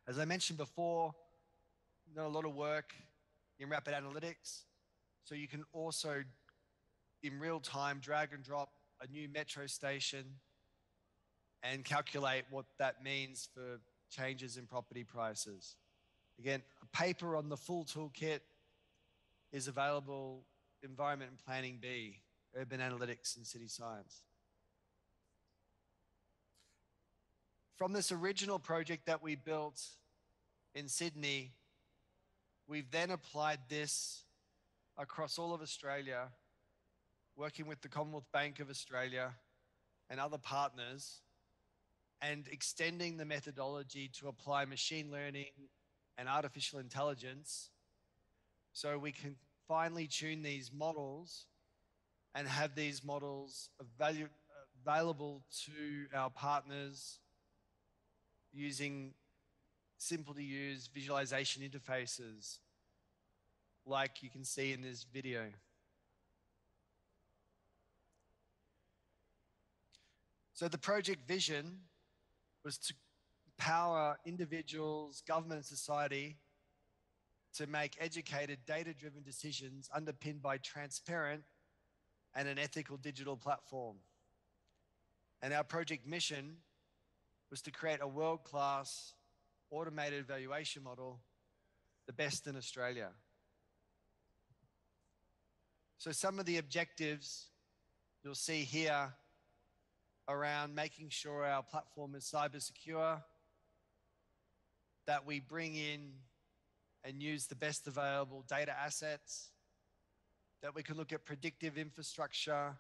As I mentioned before, we've done a lot of work in rapid analytics, so you can also, in real time, drag and drop a new metro station and calculate what that means for changes in property prices. Again, a paper on the full toolkit is available, Environment and Planning B, Urban Analytics and City Science. From this original project that we built in Sydney, we've then applied this across all of Australia, working with the Commonwealth Bank of Australia and other partners, and extending the methodology to apply machine learning and artificial intelligence so we can finely tune these models and have these models available to our partners using simple to use visualization interfaces like you can see in this video. So the project vision was to empower individuals, government and society to make educated, data-driven decisions underpinned by transparent and an ethical digital platform. And our project mission was to create a world-class automated valuation model, the best in Australia. So some of the objectives you'll see here around making sure our platform is cyber secure, that we bring in and use the best available data assets, that we can look at predictive infrastructure,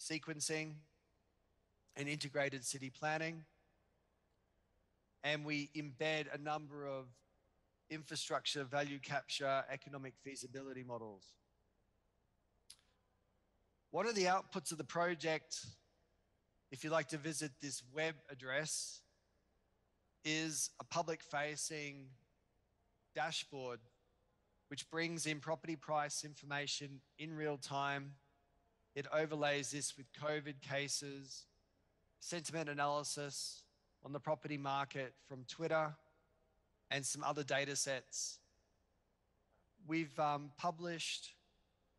sequencing, and integrated city planning. And we embed a number of infrastructure value capture, economic feasibility models. What are the outputs of the project? If you'd like to visit this web address, is a public-facing dashboard which brings in property price information in real time. It overlays this with COVID cases, sentiment analysis on the property market from Twitter, and some other data sets. We've published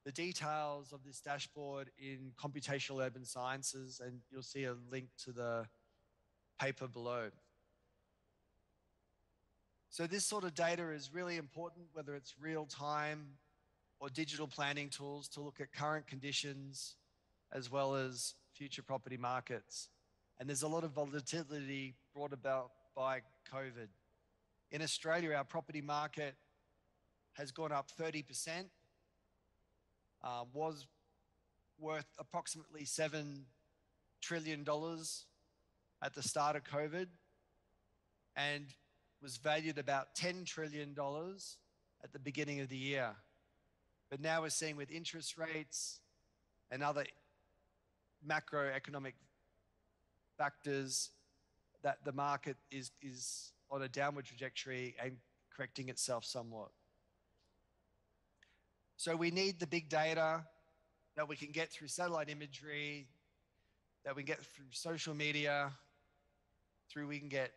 the details of this dashboard in Computational Urban Sciences, and you'll see a link to the paper below. So this sort of data is really important, whether it's real time or digital planning tools to look at current conditions as well as future property markets. And there's a lot of volatility brought about by COVID. In Australia, our property market has gone up 30%, was worth approximately $7 trillion at the start of COVID. and was valued about $10 trillion at the beginning of the year. But now we're seeing with interest rates and other macroeconomic factors that the market is on a downward trajectory and correcting itself somewhat. So we need the big data that we can get through satellite imagery, that we get through social media, we can get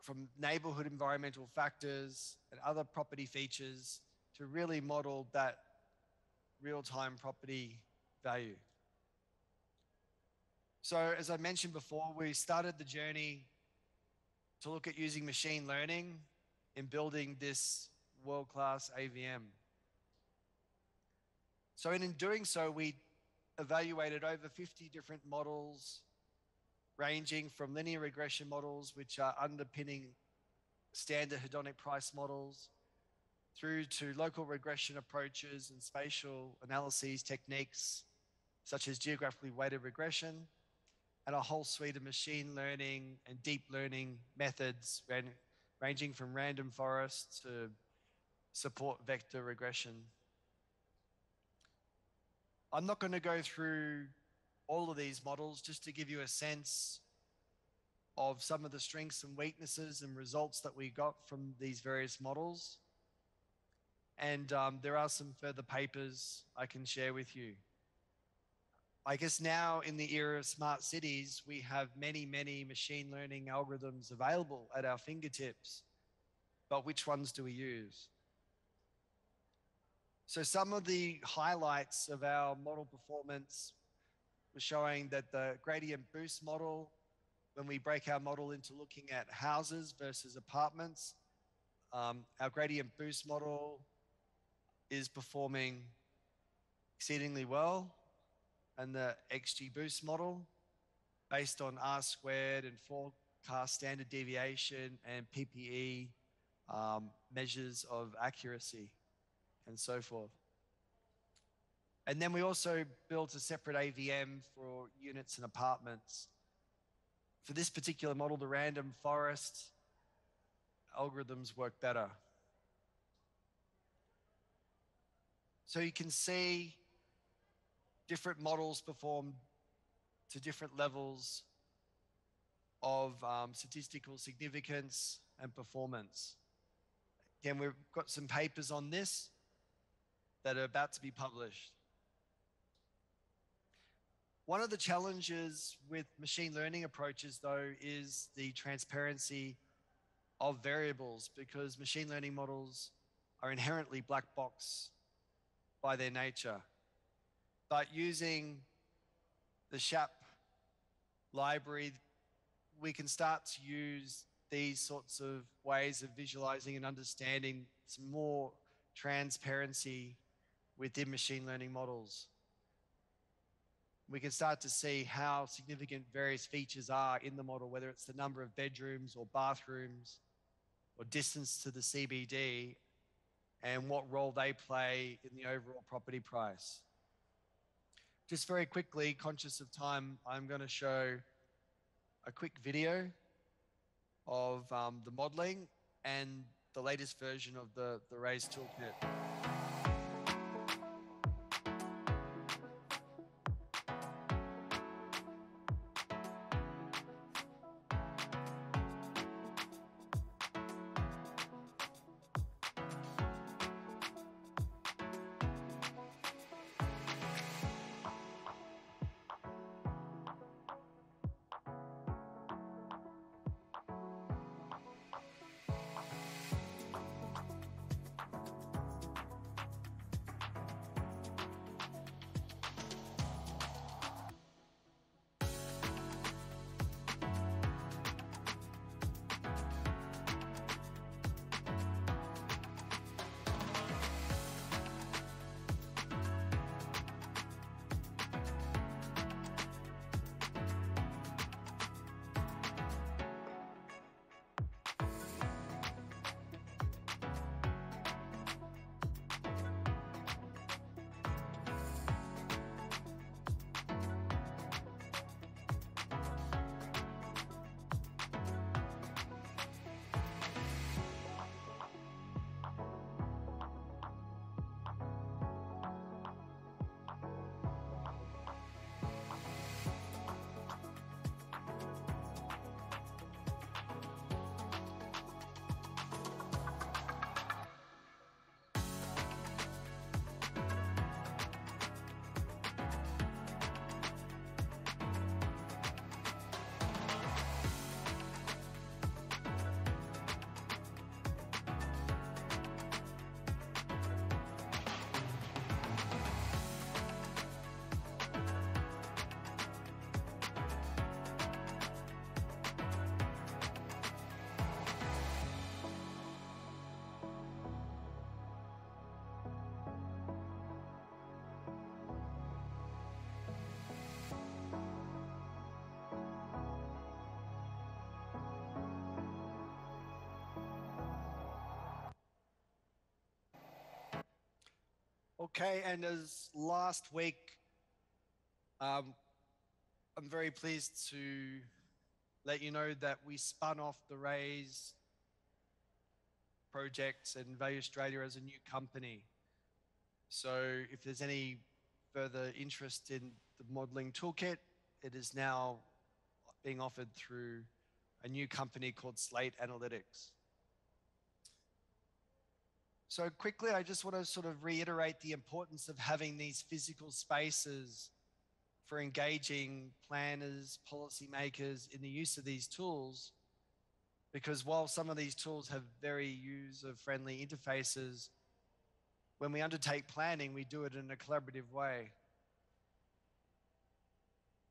from neighborhood environmental factors and other property features to really model that real-time property value. So as I mentioned before, we started the journey to look at using machine learning in building this world-class AVM. So in doing so, we evaluated over 50 different models, ranging from linear regression models, which are underpinning standard hedonic price models, through to local regression approaches and spatial analyses techniques, such as geographically weighted regression, and a whole suite of machine learning and deep learning methods, ranging from random forests to support vector regression. I'm not going to go through all of these models, just to give you a sense of some of the strengths and weaknesses and results that we got from these various models. And there are some further papers I can share with you. I guess now in the era of smart cities, we have many, many machine learning algorithms available at our fingertips, but which ones do we use? So some of the highlights of our model performance were showing that the gradient boost model, when we break our model into looking at houses versus apartments, our gradient boost model is performing exceedingly well. And the XGBoost model, based on R squared and forecast standard deviation and PPE measures of accuracy and so forth. And then we also built a separate AVM for units and apartments. For this particular model, the random forest algorithms work better. So you can see different models perform to different levels of statistical significance and performance. Again, we've got some papers on this that are about to be published. One of the challenges with machine learning approaches, though, is the transparency of variables, because machine learning models are inherently black box by their nature. But using the SHAP library, we can start to use these sorts of ways of visualizing and understanding some more transparency within machine learning models. We can start to see how significant various features are in the model, whether it's the number of bedrooms or bathrooms or distance to the CBD, and what role they play in the overall property price. Just very quickly, conscious of time, I'm going to show a quick video of the modeling and the latest version of the RAISE toolkit. Okay, and as last week, I'm very pleased to let you know that we spun off the Raise project and Value Australia as a new company. So if there's any further interest in the modeling toolkit, it is now being offered through a new company called Slate Analytics. So quickly, I just want to sort of reiterate the importance of having these physical spaces for engaging planners, policymakers in the use of these tools, because while some of these tools have very user-friendly interfaces, when we undertake planning, we do it in a collaborative way.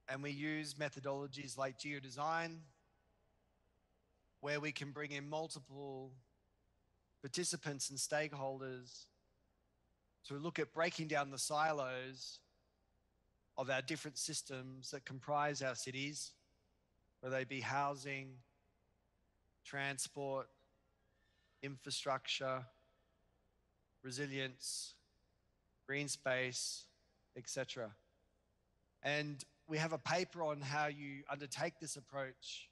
And we use methodologies like geodesign, where we can bring in multiple participants and stakeholders to look at breaking down the silos of our different systems that comprise our cities, whether they be housing, transport, infrastructure, resilience, green space, etc. And we have a paper on how you undertake this approach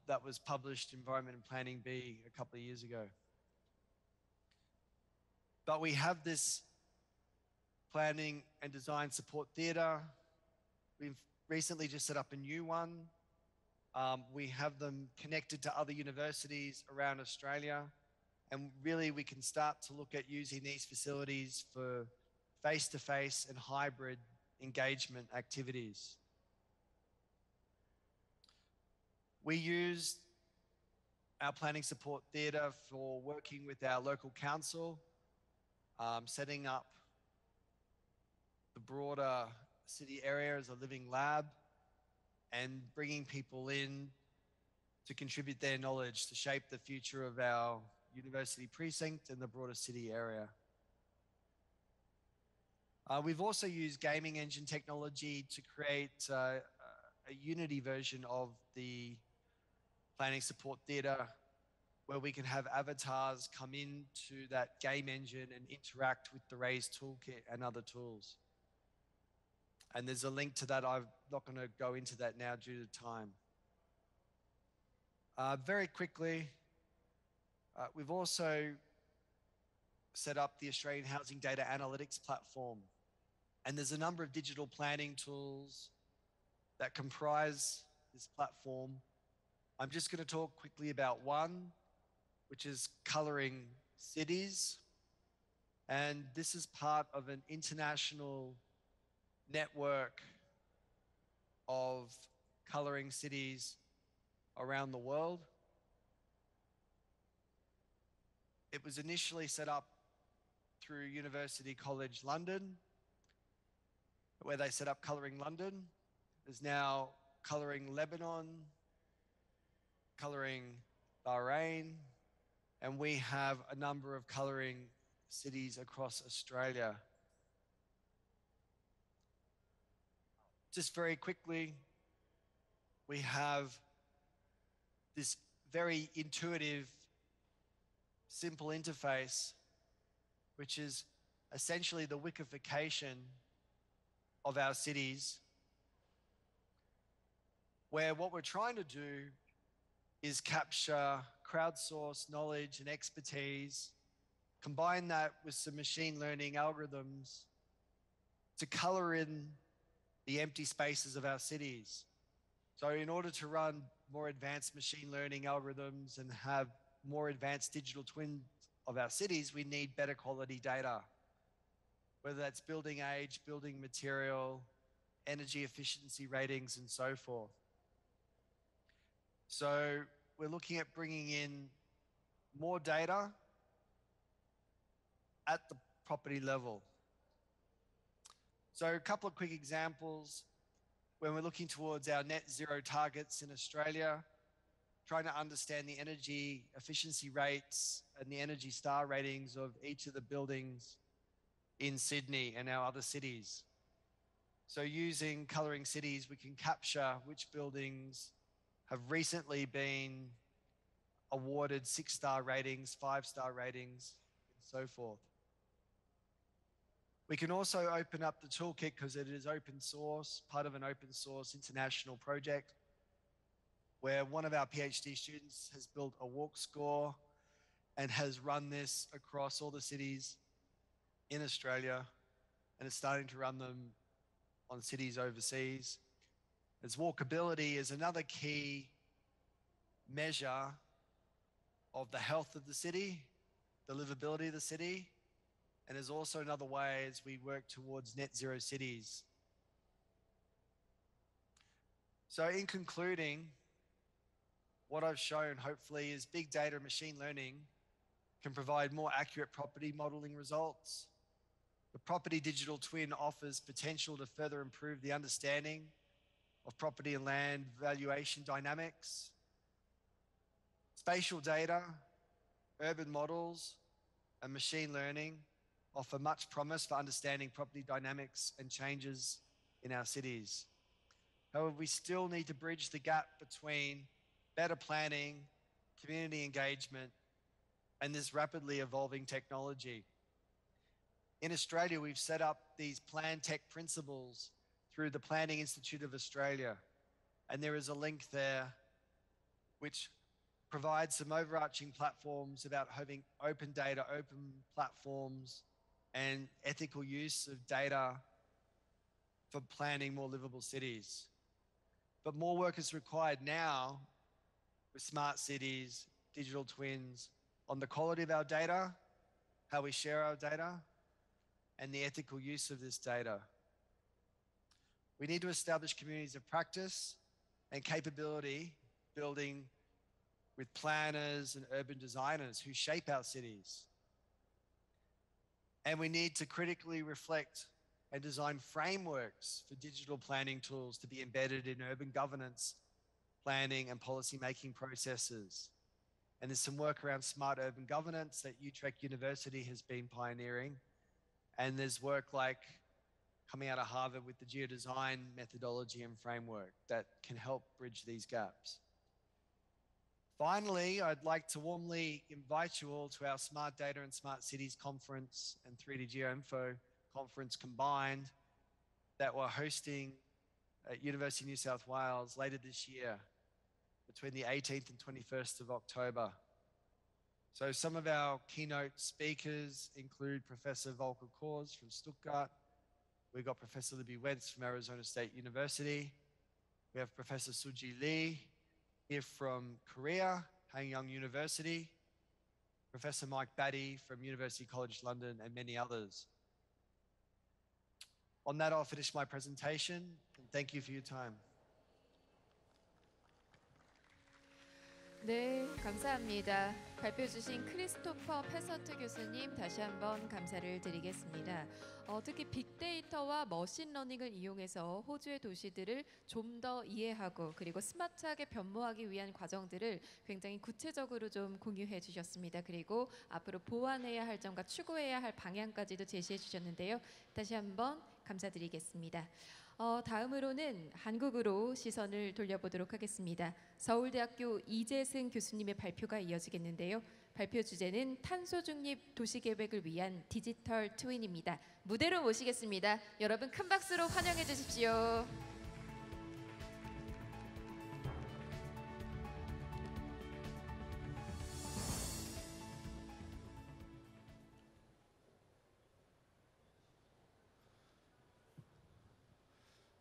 that was published in Environment and Planning B a couple of years ago. But we have this planning and design support theatre. We've recently just set up a new one. We have them connected to other universities around Australia. And really we can start to look at using these facilities for face-to-face and hybrid engagement activities. We use our planning support theatre for working with our local council, setting up the broader city area as a living lab and bringing people in to contribute their knowledge to shape the future of our university precinct and the broader city area. We've also used gaming engine technology to create a Unity version of the planning support theatre where we can have avatars come into that game engine and interact with the Raise toolkit and other tools. And there's a link to that. I'm not going to go into that now due to time. Very quickly, we've also set up the Australian Housing Data Analytics Platform. And there's a number of digital planning tools that comprise this platform. I'm just going to talk quickly about one, which is Colouring Cities. And this is part of an international network of colouring cities around the world. It was initially set up through University College London, where they set up Colouring London. There's now Colouring Lebanon, Colouring Bahrain, and we have a number of colouring cities across Australia. Just very quickly, we have this very intuitive, simple interface, which is essentially the wickification of our cities, where what we're trying to do is capture crowdsourced knowledge and expertise, combine that with some machine learning algorithms to color in the empty spaces of our cities. So in order to run more advanced machine learning algorithms and have more advanced digital twins of our cities, we need better quality data, whether that's building age, building material, energy efficiency ratings, and so forth. So we're looking at bringing in more data at the property level. So a couple of quick examples. When we're looking towards our net zero targets in Australia, trying to understand the energy efficiency rates and the Energy Star ratings of each of the buildings in Sydney and our other cities. So using Colouring Cities, we can capture which buildings have recently been awarded 6-star ratings, 5-star ratings, and so forth. We can also open up the toolkit because it is open source, part of an open source international project where one of our PhD students has built a walk score and has run this across all the cities in Australia and is starting to run them on cities overseas. As walkability is another key measure of the health of the city, the livability of the city, and is also another way as we work towards net zero cities. So in concluding, what I've shown hopefully is big data and machine learning can provide more accurate property modeling results. The property digital twin offers potential to further improve the understanding of property and land valuation dynamics. Spatial data, urban models, and machine learning offer much promise for understanding property dynamics and changes in our cities. However, we still need to bridge the gap between better planning, community engagement, and this rapidly evolving technology. In Australia, we've set up these Plan Tech principles through the Planning Institute of Australia, and there is a link there which provides some overarching platforms about having open data, open platforms, and ethical use of data for planning more livable cities. But more work is required now with smart cities, digital twins, on the quality of our data, how we share our data, and the ethical use of this data. We need to establish communities of practice and capability building with planners and urban designers who shape our cities. And we need to critically reflect and design frameworks for digital planning tools to be embedded in urban governance, planning, and policy-making processes. And there's some work around smart urban governance that Utrecht University has been pioneering. And there's work like coming out of Harvard with the geodesign methodology and framework that can help bridge these gaps. Finally, I'd like to warmly invite you all to our Smart Data and Smart Cities Conference and 3D GeoInfo Conference combined that we're hosting at University of New South Wales later this year between the 18th and 21st of October. So some of our keynote speakers include Professor Volker Kors from Stuttgart. We've got Professor Libby Wentz from Arizona State University. We have Professor Suji Lee here from Korea, Hanyang University. Professor Mike Batty from University College London, and many others. On that, I'll finish my presentation, and thank you for your time. 네, 감사합니다. 발표 주신 크리스토퍼 페서트 교수님 다시 한번 감사를 드리겠습니다. 특히 빅데이터와 머신러닝을 이용해서 호주의 도시들을 좀 더 이해하고 그리고 스마트하게 변모하기 위한 과정들을 굉장히 구체적으로 좀 공유해 주셨습니다. 그리고 앞으로 보완해야 할 점과 추구해야 할 방향까지도 제시해 주셨는데요. 다시 한번 감사드리겠습니다. 다음으로는 한국으로 시선을 돌려보도록 하겠습니다. 서울대학교 이재승 교수님의 발표가 이어지겠는데요. 발표 주제는 탄소 중립 도시계획을 위한 디지털 트윈입니다. 무대로 모시겠습니다. 여러분 큰 박수로 환영해 주십시오.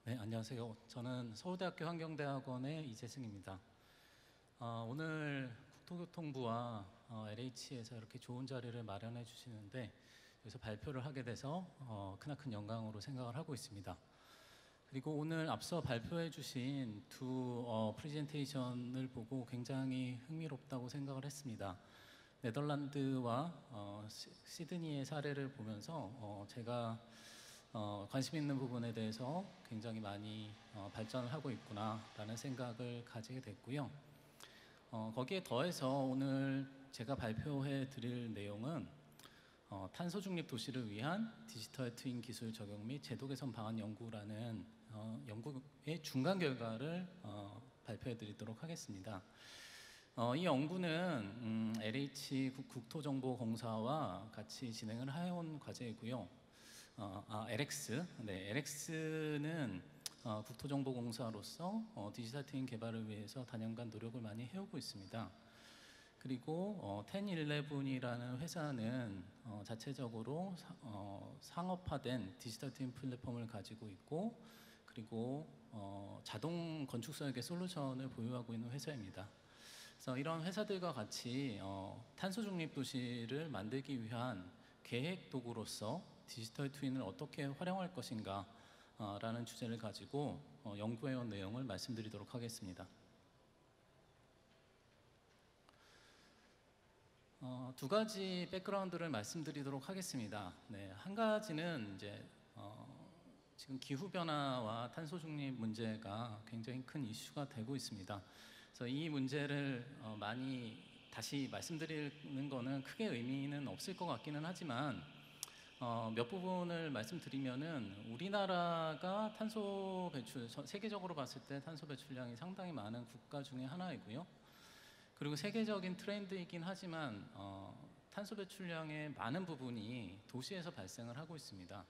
네, 안녕하세요. 저는 서울대학교 환경대학원의 이재승입니다. 오늘 국토교통부와 LH에서 이렇게 좋은 자리를 마련해 주시는데 여기서 발표를 하게 돼서 크나큰 영광으로 생각을 하고 있습니다. 그리고 오늘 앞서 발표해 주신 두 프레젠테이션을 보고 굉장히 흥미롭다고 생각을 했습니다. 네덜란드와 시드니의 사례를 보면서 제가 관심 있는 부분에 대해서 굉장히 많이 발전을 하고 있구나라는 생각을 가지게 됐고요. 거기에 더해서 오늘 제가 발표해 드릴 내용은 탄소 중립 도시를 위한 디지털 트윈 기술 적용 및 제도 개선 방안 연구라는 연구의 중간 결과를 발표해 드리도록 하겠습니다. 이 연구는 LH 국토정보공사와 같이 진행을 해온 과제이고요. LX. 네, LX는 국토정보공사로서 디지털 트윈 개발을 위해서 단연간 노력을 많이 해오고 있습니다. 그리고 1011이라는 회사는 자체적으로 상업화된 디지털 트윈 플랫폼을 가지고 있고, 그리고 자동 건축 설계 솔루션을 보유하고 있는 회사입니다. 그래서 이런 회사들과 같이 탄소 중립 도시를 만들기 위한 계획 도구로서 디지털 트윈을 어떻게 활용할 것인가 라는 주제를 가지고 연구해온 내용을 말씀드리도록 하겠습니다. 두 가지 백그라운드를 말씀드리도록 하겠습니다. 네, 한 가지는 이제 지금 기후 변화와 탄소 중립 문제가 굉장히 큰 이슈가 되고 있습니다. 그래서 이 문제를 많이 다시 말씀드리는 거는 크게 의미는 없을 것 같기는 하지만 몇 부분을 말씀드리면은 우리나라가 탄소 배출, 세계적으로 봤을 때 탄소 배출량이 상당히 많은 국가 중에 하나이고요. 그리고 세계적인 트렌드이긴 하지만 탄소 배출량의 많은 부분이 도시에서 발생을 하고 있습니다.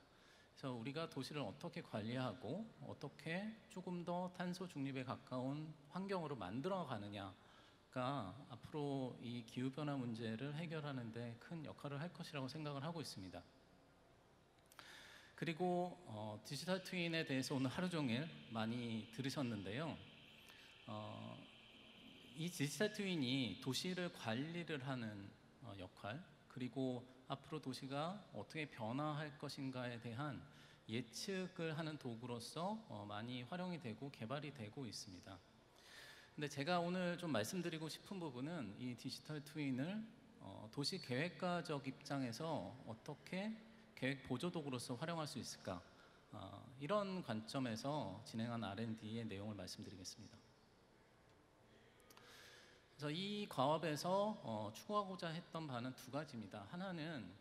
그래서 우리가 도시를 어떻게 관리하고 어떻게 조금 더 탄소 중립에 가까운 환경으로 만들어 가느냐가 앞으로 이 기후변화 문제를 해결하는 데 큰 역할을 할 것이라고 생각을 하고 있습니다. 그리고 디지털 트윈에 대해서 오늘 하루 종일 많이 들으셨는데요. 이 디지털 트윈이 도시를 관리를 하는 역할, 그리고 앞으로 도시가 어떻게 변화할 것인가에 대한 예측을 하는 도구로서 많이 활용이 되고 개발이 되고 있습니다. 근데 제가 오늘 좀 말씀드리고 싶은 부분은 이 디지털 트윈을 도시 계획가적 입장에서 어떻게 계획 보조 도구로서 활용할 수 있을까, 이런 관점에서 진행한 R&D의 내용을 말씀드리겠습니다. 그래서 이 과업에서 추구하고자 했던 바는 두 가지입니다. 하나는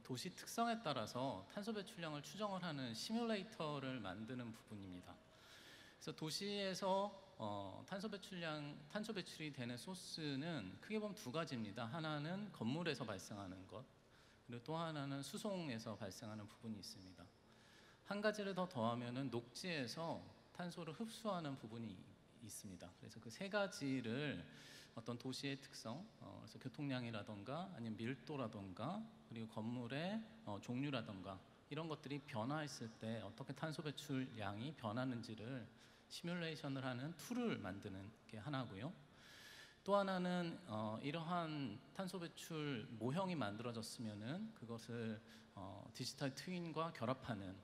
도시 특성에 따라서 탄소 배출량을 추정을 하는 시뮬레이터를 만드는 부분입니다. 그래서 도시에서 탄소 배출이 되는 소스는 크게 보면 두 가지입니다. 하나는 건물에서 발생하는 것, 그리고 또 하나는 수송에서 발생하는 부분이 있습니다. 한 가지를 더 더하면은 녹지에서 탄소를 흡수하는 부분이 있습니다. 그래서 그 세 가지를 어떤 도시의 특성, 그래서 교통량이라던가 아니면 밀도라던가 그리고 건물의 종류라던가 이런 것들이 변화했을 때 어떻게 탄소 배출량이 변하는지를 시뮬레이션을 하는 툴을 만드는 게 하나고요. 또 하나는 이러한 탄소 배출 모형이 만들어졌으면은 그것을 디지털 트윈과 결합하는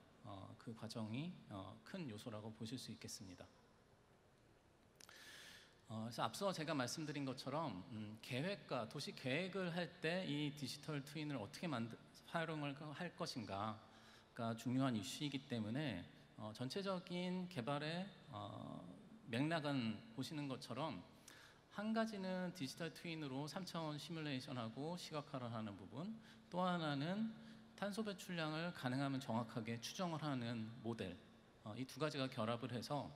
그 과정이 큰 요소라고 보실 수 있겠습니다. 그래서 앞서 제가 말씀드린 것처럼 계획과 도시 계획을 할 때 이 디지털 트윈을 어떻게 활용을 할 것인가가 중요한 이슈이기 때문에 전체적인 개발의 맥락은 보시는 것처럼 한 가지는 디지털 트윈으로 3차원 시뮬레이션하고 시각화를 하는 부분, 또 하나는 탄소 배출량을 가능하면 정확하게 추정을 하는 모델, 이 두 가지가 결합을 해서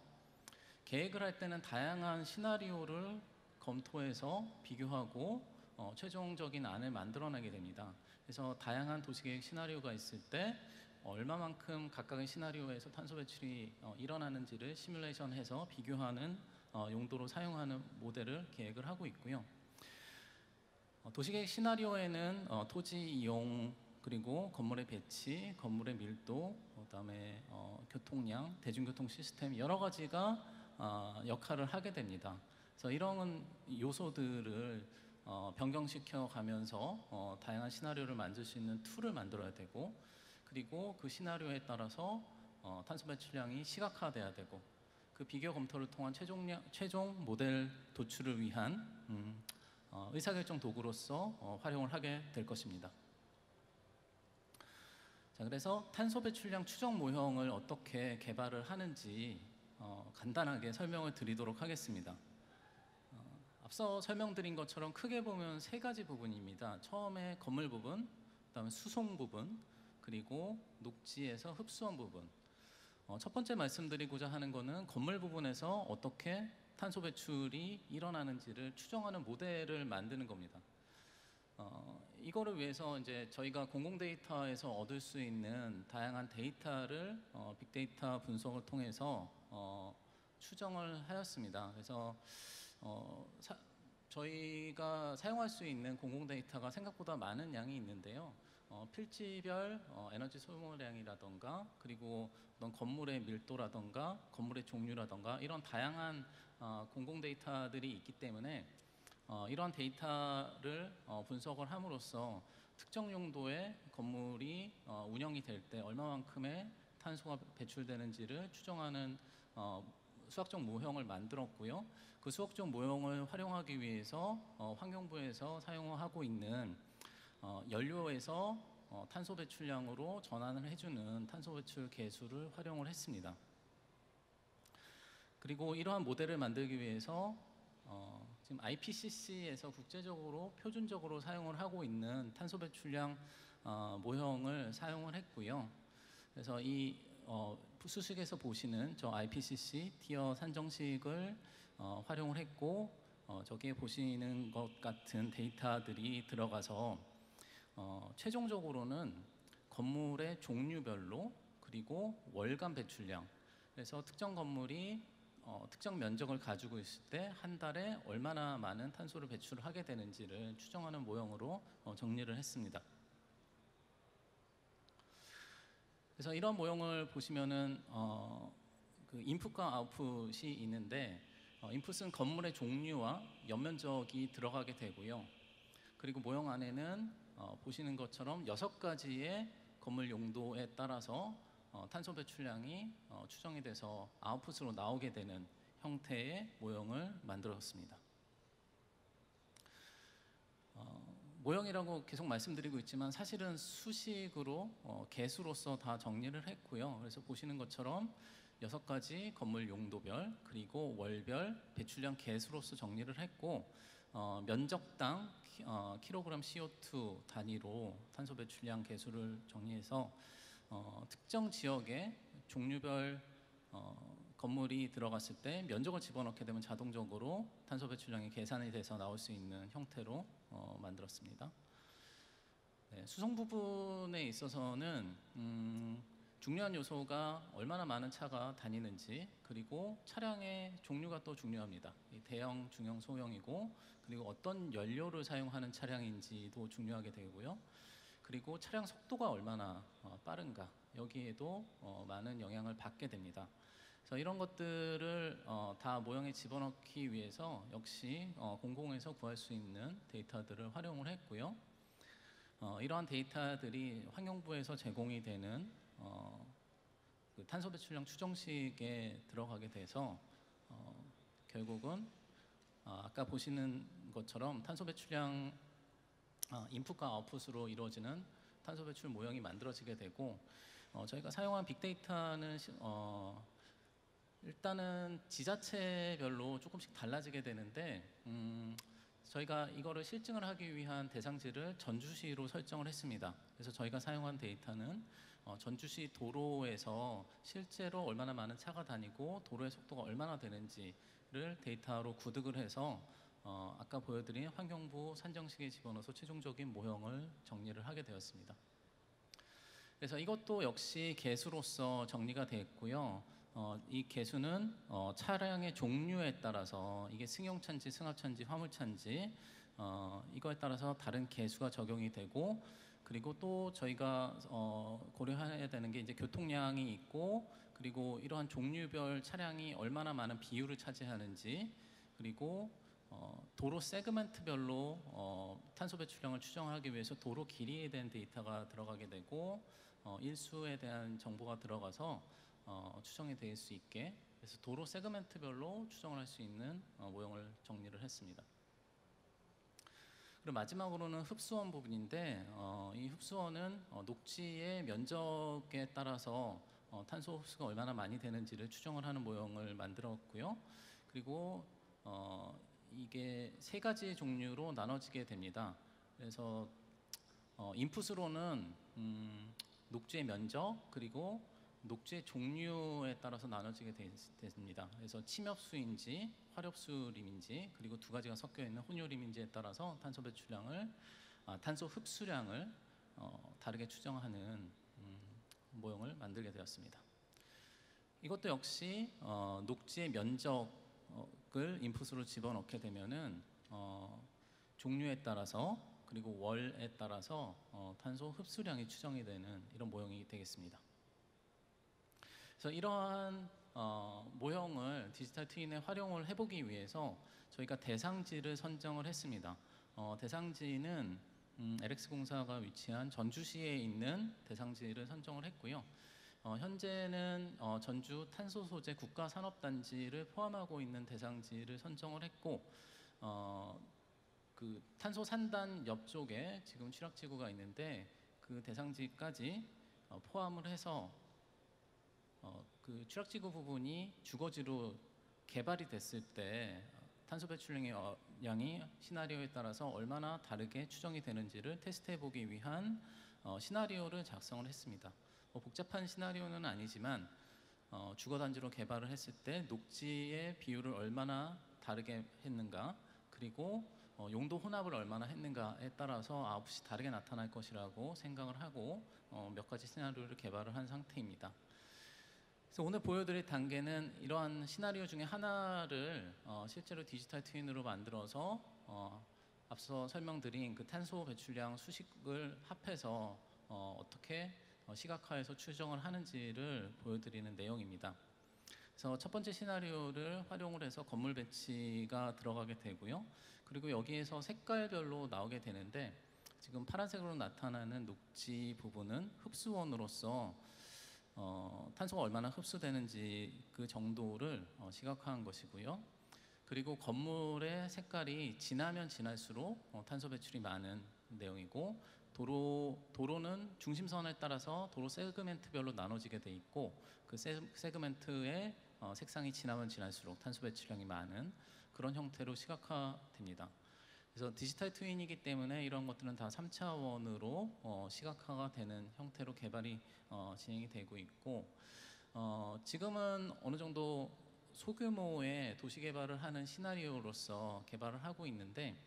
계획을 할 때는 다양한 시나리오를 검토해서 비교하고 최종적인 안을 만들어내게 됩니다. 그래서 다양한 도시계획 시나리오가 있을 때 얼마만큼 각각의 시나리오에서 탄소 배출이 일어나는지를 시뮬레이션해서 비교하는 용도로 사용하는 모델을 계획을 하고 있고요. 도시계획 시나리오에는 토지 이용, 그리고 건물의 배치, 건물의 밀도, 그다음에 교통량, 대중교통 시스템 여러 가지가 역할을 하게 됩니다. 그래서 이런 요소들을 변경시켜 가면서 다양한 시나리오를 만들 수 있는 툴을 만들어야 되고, 그리고 그 시나리오에 따라서 탄소 배출량이 시각화돼야 되고, 그 비교 검토를 통한 최종 모델 도출을 위한 의사결정 도구로서 활용을 하게 될 것입니다. 자, 그래서 탄소 배출량 추정 모형을 어떻게 개발을 하는지 간단하게 설명을 드리도록 하겠습니다. 앞서 설명드린 것처럼 크게 보면 세 가지 부분입니다. 처음에 건물 부분, 그다음에 수송 부분, 그리고 녹지에서 흡수원 부분. 첫 번째 말씀드리고자 하는 것은 건물 부분에서 어떻게 탄소 배출이 일어나는지를 추정하는 모델을 만드는 겁니다. 이거를 위해서 이제 저희가 공공 데이터에서 얻을 수 있는 다양한 데이터를 빅데이터 분석을 통해서 추정을 하였습니다. 그래서 저희가 사용할 수 있는 공공 데이터가 생각보다 많은 양이 있는데요. 필지별 에너지 소모량이라던가 그리고 어떤 건물의 밀도라던가 건물의 종류라던가 이런 다양한 공공 데이터들이 있기 때문에 이러한 데이터를 분석을 함으로써 특정 용도의 건물이 운영이 될 때 얼마만큼의 탄소가 배출되는지를 추정하는 수학적 모형을 만들었고요. 그 수학적 모형을 활용하기 위해서 환경부에서 사용하고 있는 연료에서 탄소 배출량으로 전환을 해주는 탄소 배출 계수를 활용을 했습니다. 그리고 이러한 모델을 만들기 위해서 지금 IPCC에서 국제적으로 표준적으로 사용을 하고 있는 탄소 배출량 모형을 사용을 했고요. 그래서 이 수식에서 보시는 저 IPCC 티어 산정식을 활용을 했고 저기에 보시는 것 같은 데이터들이 들어가서 최종적으로는 건물의 종류별로 그리고 월간 배출량 그래서 특정 건물이 특정 면적을 가지고 있을 때 한 달에 얼마나 많은 탄소를 배출을 하게 되는지를 추정하는 모형으로 정리를 했습니다. 그래서 이런 모형을 보시면은 그 인풋과 아웃풋이 있는데 인풋은 건물의 종류와 연면적이 들어가게 되고요. 그리고 모형 안에는 보시는 것처럼 6가지의 건물 용도에 따라서 탄소 배출량이 추정이 돼서 아웃풋으로 나오게 되는 형태의 모형을 만들었습니다. 모형이라고 계속 말씀드리고 있지만 사실은 수식으로 개수로서 다 정리를 했고요. 그래서 보시는 것처럼 6가지 건물 용도별 그리고 월별 배출량 개수로서 정리를 했고 면적당 킬로그램 CO2 단위로 탄소 배출량 개수를 정리해서 특정 지역에 종류별 건물이 들어갔을 때 면적을 집어넣게 되면 자동적으로 탄소 배출량이 계산이 돼서 나올 수 있는 형태로 만들었습니다. 네, 수송 부분에 있어서는 중요한 요소가 얼마나 많은 차가 다니는지 그리고 차량의 종류가 또 중요합니다. 대형, 중형, 소형이고 그리고 어떤 연료를 사용하는 차량인지도 중요하게 되고요. 그리고 차량 속도가 얼마나 빠른가 여기에도 많은 영향을 받게 됩니다. 그래서 이런 것들을 다 모형에 집어넣기 위해서 역시 공공에서 구할 수 있는 데이터들을 활용을 했고요. 이러한 데이터들이 환경부에서 제공이 되는 그 탄소 배출량 추정식에 들어가게 돼서 결국은 아까 보시는 것처럼 탄소 배출량 인풋과 아웃풋으로 이루어지는 탄소 배출 모형이 만들어지게 되고 저희가 사용한 빅데이터는 일단은 지자체별로 조금씩 달라지게 되는데 저희가 이거를 실증을 하기 위한 대상지를 전주시로 설정을 했습니다. 그래서 저희가 사용한 데이터는 전주시 도로에서 실제로 얼마나 많은 차가 다니고 도로의 속도가 얼마나 되는지를 데이터로 구득을 해서 아까 보여드린 환경부 산정식에 집어넣어서 최종적인 모형을 정리를 하게 되었습니다. 그래서 이것도 역시 개수로서 정리가 되었고요. 이 개수는 차량의 종류에 따라서 이게 승용차인지 승합차인지 화물차인지 이거에 따라서 다른 개수가 적용이 되고 그리고 또 저희가 고려해야 되는 게 이제 교통량이 있고 그리고 이러한 종류별 차량이 얼마나 많은 비율을 차지하는지 그리고 도로 세그멘트별로 탄소 배출량을 추정하기 위해서 도로 길이에 대한 데이터가 들어가게 되고 일수에 대한 정보가 들어가서 추정이 될 수 있게 그래서 도로 세그멘트별로 추정을 할 수 있는 모형을 정리를 했습니다. 그리고 마지막으로는 흡수원 부분인데 이 흡수원은 녹지의 면적에 따라서 탄소 흡수가 얼마나 많이 되는지를 추정을 하는 모형을 만들었고요. 그리고 이게 3가지 종류로 나눠지게 됩니다. 그래서 인풋으로는 녹지의 면적 그리고 녹지의 종류에 따라서 나눠지게 됩니다. 그래서 침엽수인지 화렵수림인지 그리고 2가지가 섞여 있는 혼요림인지에 따라서 탄소 배출량을 탄소 흡수량을 다르게 추정하는 모형을 만들게 되었습니다. 이것도 역시 녹지의 면적을 인풋으로 집어넣게 되면은 종류에 따라서 그리고 월에 따라서 탄소 흡수량이 추정이 되는 이런 모형이 되겠습니다. 그래서 이러한 모형을 디지털 트윈에 활용을 해보기 위해서 저희가 대상지를 선정을 했습니다. 대상지는 LX공사가 위치한 전주시에 있는 대상지를 선정을 했고요. 현재는 전주 탄소 소재 국가산업단지를 포함하고 있는 대상지를 선정을 했고, 그 탄소 산단 옆쪽에 지금 취락지구가 있는데 그 대상지까지 포함을 해서 그 취락지구 부분이 주거지로 개발이 됐을 때 탄소 배출량의 양이 시나리오에 따라서 얼마나 다르게 추정이 되는지를 테스트해 보기 위한 시나리오를 작성을 했습니다. 복잡한 시나리오는 아니지만 주거단지로 개발을 했을 때 녹지의 비율을 얼마나 다르게 했는가, 그리고 용도 혼합을 얼마나 했는가에 따라서 아웃풋이 다르게 나타날 것이라고 생각을 하고 몇 가지 시나리오를 개발을 한 상태입니다. 그래서 오늘 보여드릴 단계는 이러한 시나리오 중에 하나를 실제로 디지털 트윈으로 만들어서 앞서 설명드린 그 탄소 배출량 수식을 합해서 어떻게 시각화해서 추정을 하는지를 보여드리는 내용입니다. 그래서 첫 번째 시나리오를 활용을 해서 건물 배치가 들어가게 되고요. 그리고 여기에서 색깔별로 나오게 되는데, 지금 파란색으로 나타나는 녹지 부분은 흡수원으로서 탄소가 얼마나 흡수되는지 그 정도를 시각화한 것이고요. 그리고 건물의 색깔이 진하면 진할수록 탄소 배출이 많은 내용이고, 도로는 중심선에 따라서 도로 세그멘트별로 나눠지게 돼 있고, 그 세그멘트의 색상이 진하면 진할수록 탄소 배출량이 많은 그런 형태로 시각화됩니다. 그래서 디지털 트윈이기 때문에 이런 것들은 다 3차원으로 시각화가 되는 형태로 개발이 진행이 되고 있고, 지금은 어느 정도 소규모의 도시 개발을 하는 시나리오로서 개발을 하고 있는데,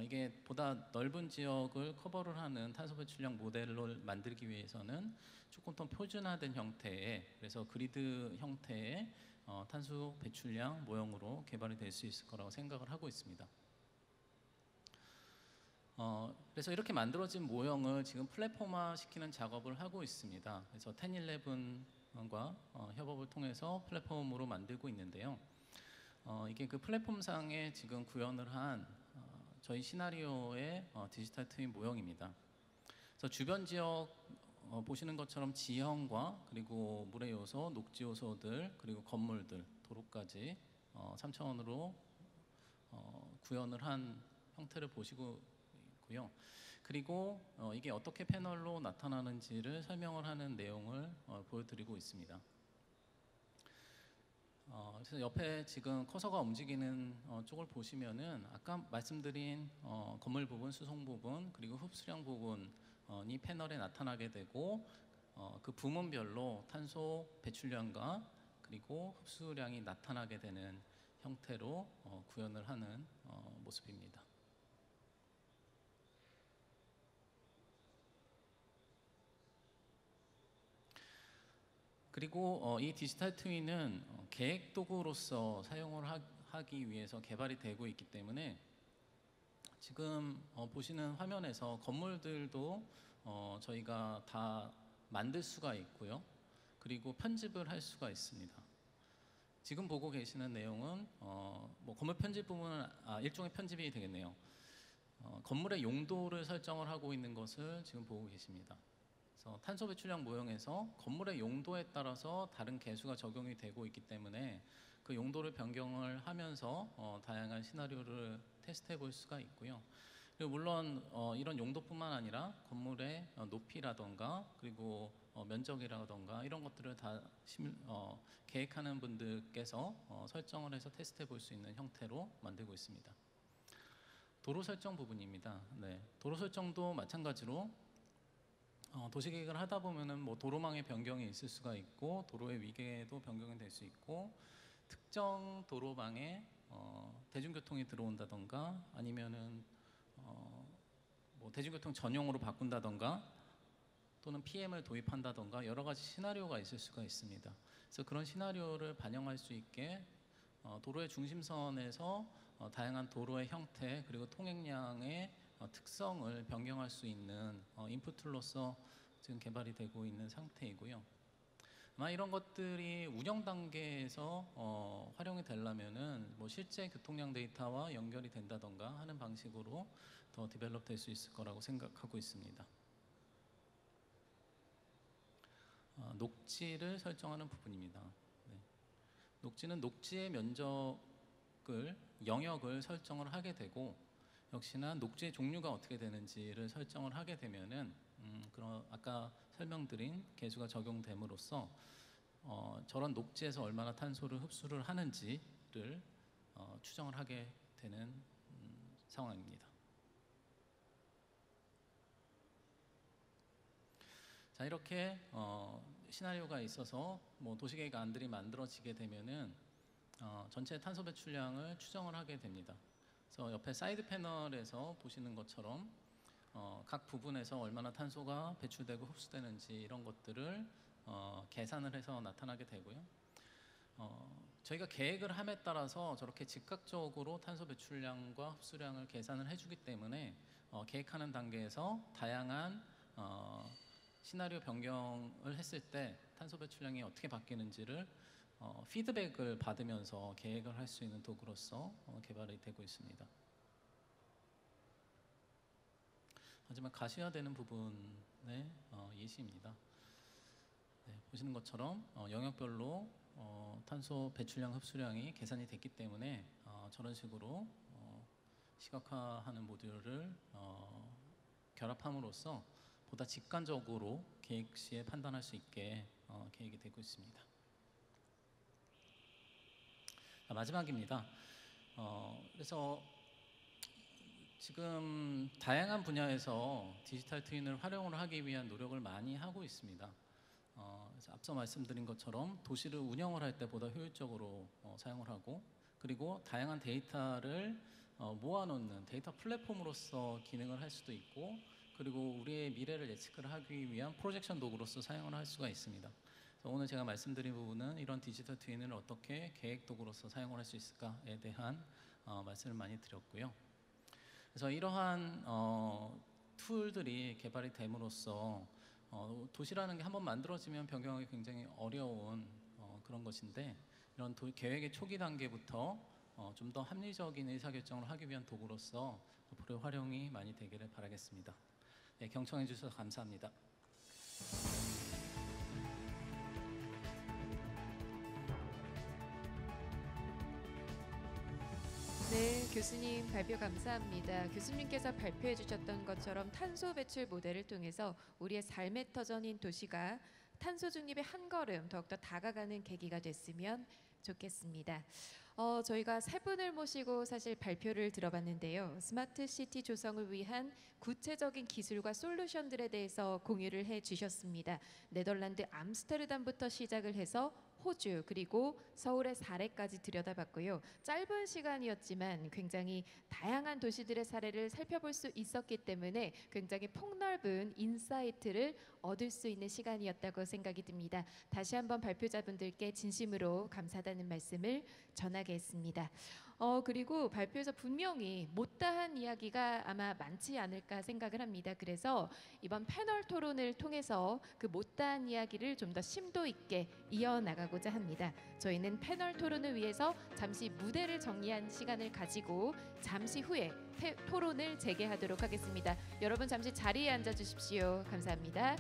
이게 보다 넓은 지역을 커버를 하는 탄소 배출량 모델을 만들기 위해서는 조금 더 표준화된 형태의, 그래서 그리드 형태의 탄소 배출량 모형으로 개발이 될 수 있을 거라고 생각을 하고 있습니다. 그래서 이렇게 만들어진 모형을 지금 플랫폼화 시키는 작업을 하고 있습니다. 그래서 1011과 협업을 통해서 플랫폼으로 만들고 있는데요. 이게 그 플랫폼상에 지금 구현을 한 저희 시나리오의 디지털 트윈 모형입니다. 그래서 주변 지역 보시는 것처럼 지형과 그리고 물의 요소, 녹지 요소들, 그리고 건물들, 도로까지 3차원으로 구현을 한 형태를 보시고 있고요. 그리고 이게 어떻게 패널로 나타나는지를 설명을 하는 내용을 보여드리고 있습니다. 그래서 옆에 지금 커서가 움직이는 쪽을 보시면은 아까 말씀드린 건물 부분, 수송 부분, 그리고 흡수량 부분이 패널에 나타나게 되고, 그 부문별로 탄소 배출량과 그리고 흡수량이 나타나게 되는 형태로 구현을 하는 모습입니다. 그리고 이 디지털 트윈은 계획 도구로서 사용을 하기 위해서 개발이 되고 있기 때문에 지금 보시는 화면에서 건물들도 저희가 다 만들 수가 있고요. 그리고 편집을 할 수가 있습니다. 지금 보고 계시는 내용은 뭐 건물 편집 부분은 일종의 편집이 되겠네요. 건물의 용도를 설정을 하고 있는 것을 지금 보고 계십니다. 그래서 탄소 배출량 모형에서 건물의 용도에 따라서 다른 계수가 적용이 되고 있기 때문에 그 용도를 변경을 하면서 다양한 시나리오를 테스트해 볼 수가 있고요. 그리고 물론 이런 용도뿐만 아니라 건물의 높이라던가 그리고 면적이라던가 이런 것들을 다 계획하는 분들께서 설정을 해서 테스트해 볼 수 있는 형태로 만들고 있습니다. 도로 설정 부분입니다. 네, 도로 설정도 마찬가지로 도시계획을 하다 보면은 뭐 도로망의 변경이 있을 수가 있고, 도로의 위계도 변경이 될 수 있고, 특정 도로망에 대중교통이 들어온다던가 아니면은 뭐 대중교통 전용으로 바꾼다던가 또는 PM을 도입한다던가 여러 가지 시나리오가 있을 수가 있습니다. 그래서 그런 시나리오를 반영할 수 있게 도로의 중심선에서 다양한 도로의 형태 그리고 통행량의 특성을 변경할 수 있는 인풋 툴로서 지금 개발이 되고 있는 상태이고요. 아마 이런 것들이 운영 단계에서 활용이 되려면은 뭐 실제 교통량 데이터와 연결이 된다던가 하는 방식으로 더 디벨롭 될 수 있을 거라고 생각하고 있습니다. 녹지를 설정하는 부분입니다. 네. 녹지는 녹지의 면적을 영역을 설정을 하게 되고 역시나 녹지의 종류가 어떻게 되는지를 설정을 하게 되면은 그런 아까 설명드린 계수가 적용됨으로써 저런 녹지에서 얼마나 탄소를 흡수를 하는지를 추정을 하게 되는 상황입니다. 자, 이렇게 시나리오가 있어서 뭐 도시계획 안들이 만들어지게 되면은 전체 탄소 배출량을 추정을 하게 됩니다. 그래서 옆에 사이드 패널에서 보시는 것처럼 각 부분에서 얼마나 탄소가 배출되고 흡수되는지 이런 것들을 계산을 해서 나타나게 되고요. 저희가 계획을 함에 따라서 저렇게 즉각적으로 탄소 배출량과 흡수량을 계산을 해주기 때문에 계획하는 단계에서 다양한 시나리오 변경을 했을 때 탄소 배출량이 어떻게 바뀌는지를 피드백을 받으면서 계획을 할 수 있는 도구로서 개발이 되고 있습니다. 하지만 가셔야되는 부분의 예시입니다. 네, 보시는 것처럼 영역별로 탄소 배출량, 흡수량이 계산이 됐기 때문에 저런 식으로 시각화하는 모듈을 결합함으로써 보다 직관적으로 계획 시에 판단할 수 있게 계획이 되고 있습니다. 마지막입니다. 그래서 지금 다양한 분야에서 디지털 트윈을 활용을 하기 위한 노력을 많이 하고 있습니다. 그래서 앞서 말씀드린 것처럼 도시를 운영을 할 때 보다 효율적으로 사용을 하고 그리고 다양한 데이터를 모아놓는 데이터 플랫폼으로서 기능을 할 수도 있고 그리고 우리의 미래를 예측을 하기 위한 프로젝션 도구로서 사용을 할 수가 있습니다. 그래서 오늘 제가 말씀드린 부분은 이런 디지털 트윈을 어떻게 계획 도구로서 사용을 할 수 있을까에 대한 말씀을 많이 드렸고요. 그래서 이러한 툴들이 개발이 됨으로써 도시라는 게 한번 만들어지면 변경하기 굉장히 어려운 그런 것인데 이런 계획의 초기 단계부터 좀 더 합리적인 의사결정을 하기 위한 도구로서 앞으로 활용이 많이 되기를 바라겠습니다. 네, 경청해 주셔서 감사합니다. 네, 교수님 발표 감사합니다. 교수님께서 발표해 주셨던 것처럼 탄소 배출 모델을 통해서 우리의 삶의 터전인 도시가 탄소 중립의 한 걸음 더욱더 다가가는 계기가 됐으면 좋겠습니다. 저희가 세 분을 모시고 사실 발표를 들어봤는데요. 스마트 시티 조성을 위한 구체적인 기술과 솔루션들에 대해서 공유를 해 주셨습니다. 네덜란드 암스테르담부터 시작을 해서 호주 그리고 서울의 사례까지 들여다봤고요. 짧은 시간이었지만 굉장히 다양한 도시들의 사례를 살펴볼 수 있었기 때문에 굉장히 폭넓은 인사이트를 얻을 수 있는 시간이었다고 생각이 듭니다. 다시 한번 발표자분들께 진심으로 감사하다는 말씀을 전하겠습니다. 그리고 발표에서 분명히 못다한 이야기가 아마 많지 않을까 생각을 합니다. 그래서 이번 패널 토론을 통해서 그 못다한 이야기를 좀 더 심도 있게 이어나가고자 합니다. 저희는 패널 토론을 위해서 잠시 무대를 정리한 시간을 가지고 잠시 후에 토론을 재개하도록 하겠습니다. 여러분 잠시 자리에 앉아 주십시오. 감사합니다.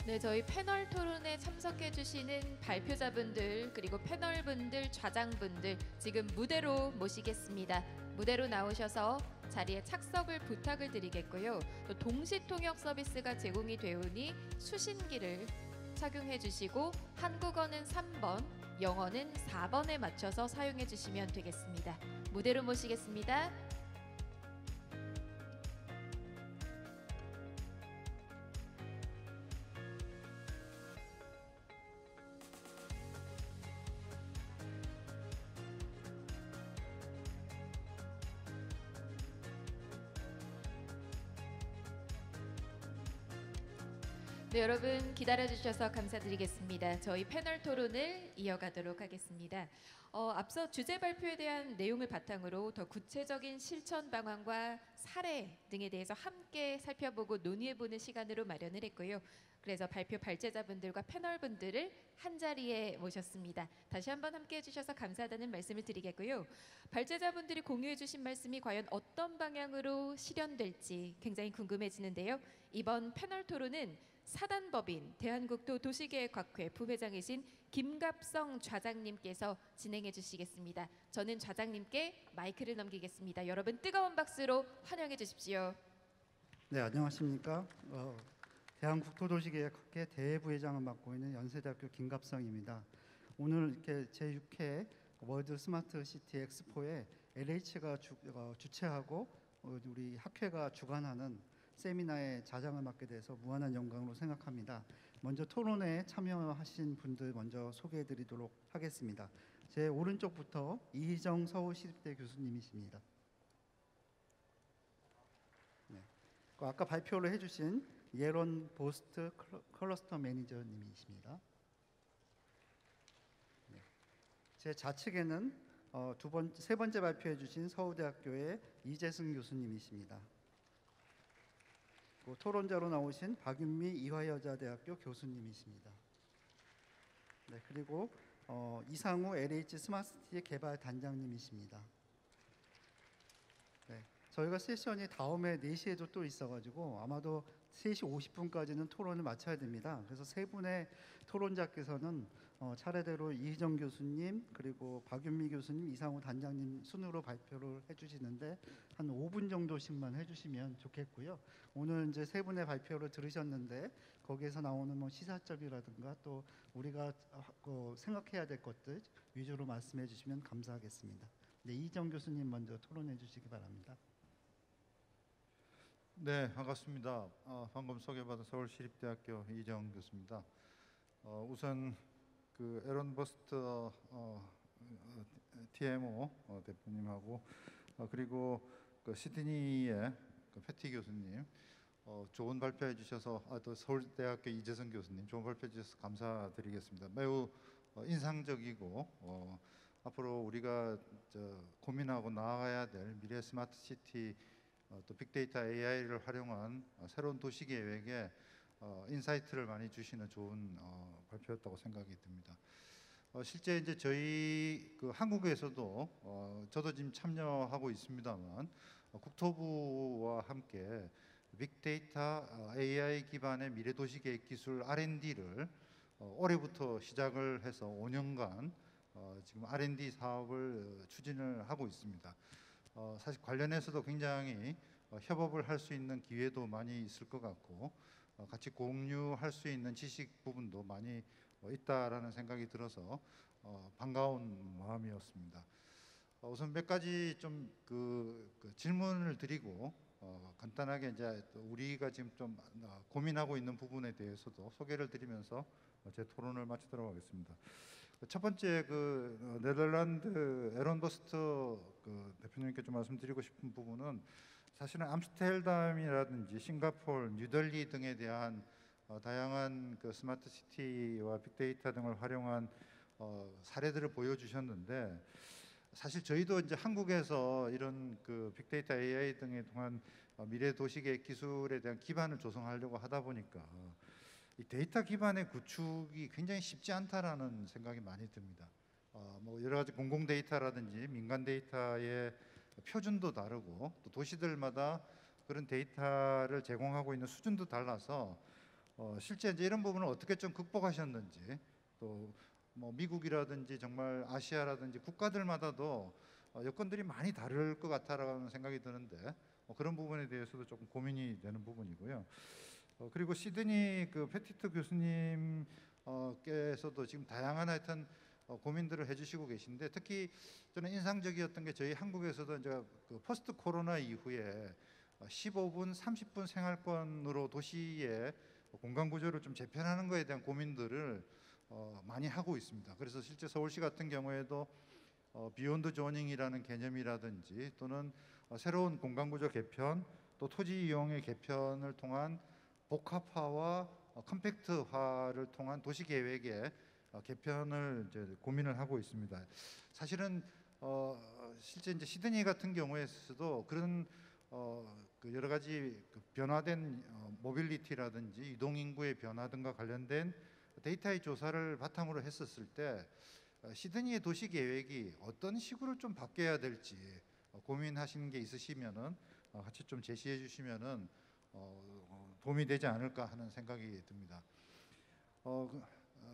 네, 저희 패널 토론에 참석해 주시는 발표자분들 그리고 패널분들, 좌장분들 지금 무대로 모시겠습니다. 무대로 나오셔서 자리에 착석을 부탁을 드리겠고요. 또 동시 통역 서비스가 제공이 되오니 수신기를 착용해 주시고 한국어는 3번, 영어는 4번에 맞춰서 사용해 주시면 되겠습니다. 무대로 모시겠습니다. 네, 여러분 기다려주셔서 감사드리겠습니다. 저희 패널 토론을 이어가도록 하겠습니다. 앞서 주제 발표에 대한 내용을 바탕으로 더 구체적인 실천 방안과 사례 등에 대해서 함께 살펴보고 논의해보는 시간으로 마련을 했고요. 그래서 발표 발제자분들과 패널분들을 한자리에 모셨습니다. 다시 한번 함께 해주셔서 감사하다는 말씀을 드리겠고요. 발제자분들이 공유해주신 말씀이 과연 어떤 방향으로 실현될지 굉장히 궁금해지는데요. 이번 패널 토론은 사단법인 대한국토 도시계획학회 부회장이신 김갑성 좌장님께서 진행해 주시겠습니다. 저는 좌장님께 마이크를 넘기겠습니다. 여러분 뜨거운 박수로 환영해 주십시오. 네, 안녕하십니까. 대한국토도시계획학회 대부회장을 맡고 있는 연세대학교 김갑성입니다. 오늘 이렇게 제6회 월드 스마트 시티 엑스포에 LH가 주최하고 우리 학회가 주관하는 세미나에 자장을 맡게 돼서 무한한 영광으로 생각합니다. 먼저 토론에 참여하신 분들 먼저 소개해드리도록 하겠습니다. 제 오른쪽부터 이희정 서울시립대 교수님이십니다. 네. 아까 발표를 해주신 예론 보스트 클러스터 매니저님이십니다. 네. 제 좌측에는 세 번째 발표해 주신 서울대학교의 이재승 교수님이십니다. 토론자로 나오신 박윤미 이화여자대학교 교수님이십니다. 네, 그리고 이상우 LH 스마트시티 개발 단장님이십니다. 네, 저희가 세션이 다음에 4시에도 또 있어가지고 아마도 3시 50분까지는 토론을 마쳐야 됩니다. 그래서 세 분의 토론자께서는 차례대로 이희정 교수님 그리고 박윤미 교수님, 이상우 단장님 순으로 발표를 해주시는데 한 5분 정도씩만 해주시면 좋겠고요. 오늘 이제 세 분의 발표를 들으셨는데 거기에서 나오는 뭐 시사점이라든가 또 우리가 생각해야 될 것들 위주로 말씀해 주시면 감사하겠습니다. 네, 이희정 교수님 먼저 토론해 주시기 바랍니다. 네, 반갑습니다. 방금 소개받은 서울시립대학교 이희정 교수입니다. 우선 그 에런 버스트 TMO 대표님하고 그리고 그 시드니의 그 패티 교수님 좋은 발표해 주셔서 또 서울대학교 이재성 교수님 좋은 발표해 주셔서 감사드리겠습니다. 매우 인상적이고 앞으로 우리가 고민하고 나아가야 될 미래 스마트 시티 또 빅데이터 AI를 활용한 새로운 도시 계획에 인사이트를 많이 주시는 좋은 발표였다고 생각이 듭니다. 실제 이제 저희 그 한국에서도 저도 지금 참여하고 있습니다만 국토부와 함께 빅데이터 AI 기반의 미래 도시 계획 기술 R&D를 올해부터 시작을 해서 5년간 지금 R&D 사업을 추진을 하고 있습니다. 사실 관련해서도 굉장히 협업을 할 수 있는 기회도 많이 있을 것 같고 같이 공유할 수 있는 지식 부분도 많이 있다라는 생각이 들어서 반가운 마음이었습니다. 우선 몇 가지 좀 그 질문을 드리고 간단하게 이제 우리가 지금 좀 고민하고 있는 부분에 대해서도 소개를 드리면서 제 토론을 마치도록 하겠습니다. 첫 번째 그 네덜란드 에런 버스트 그 대표님께 좀 말씀드리고 싶은 부분은 사실은 암스테르담이라든지 싱가포르, 뉴델리 등에 대한 다양한 그 스마트 시티와 빅데이터 등을 활용한 사례들을 보여주셨는데 사실 저희도 이제 한국에서 이런 그 빅데이터 AI 등에 통한 미래 도시계획 기술에 대한 기반을 조성하려고 하다 보니까 이 데이터 기반의 구축이 굉장히 쉽지 않다라는 생각이 많이 듭니다. 뭐 여러 가지 공공 데이터라든지 민간 데이터의 표준도 다르고 또 도시들마다 그런 데이터를 제공하고 있는 수준도 달라서 실제 이제 이런 부분을 어떻게 좀 극복하셨는지, 또 뭐 미국이라든지 정말 아시아라든지 국가들마다도 여건들이 많이 다를 것 같다라는 생각이 드는데 그런 부분에 대해서도 조금 고민이 되는 부분이고요. 그리고 시드니 그 패티트 교수님께서도 지금 다양한 하여튼 고민들을 해주시고 계신데, 특히 저는 인상적이었던 게 저희 한국에서도 이제 그 포스트 코로나 이후에 15분, 30분 생활권으로 도시의 공간 구조를 좀 재편하는 것에 대한 고민들을 많이 하고 있습니다. 그래서 실제 서울시 같은 경우에도 비욘드 조닝이라는 개념이라든지 또는 새로운 공간 구조 개편, 또 토지 이용의 개편을 통한 복합화와 컴팩트화를 통한 도시 계획의 개편을 이제 고민을 하고 있습니다. 사실은 실제 이제 시드니 같은 경우에서도 그런 그 여러 가지 그 변화된 모빌리티라든지 이동 인구의 변화 등과 관련된 데이터의 조사를 바탕으로 했었을 때 시드니의 도시 계획이 어떤 식으로 좀 바뀌어야 될지 고민하시는 게 있으시면은 같이 좀 제시해 주시면은 도움이 되지 않을까 하는 생각이 듭니다.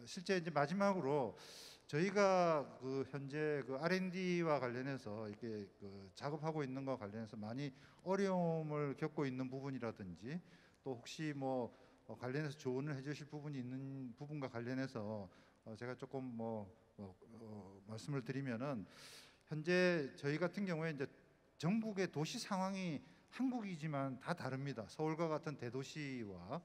실제 이제 마지막으로 저희가 그 현재 그 R&D와 관련해서 이렇게 그 작업하고 있는 것과 관련해서 많이 어려움을 겪고 있는 부분이라든지, 또 혹시 뭐 관련해서 조언을 해주실 부분이 있는 부분과 관련해서 제가 조금 말씀을 드리면은, 현재 저희 같은 경우에 이제 전국의 도시 상황이 한국이지만 다 다릅니다. 서울과 같은 대도시와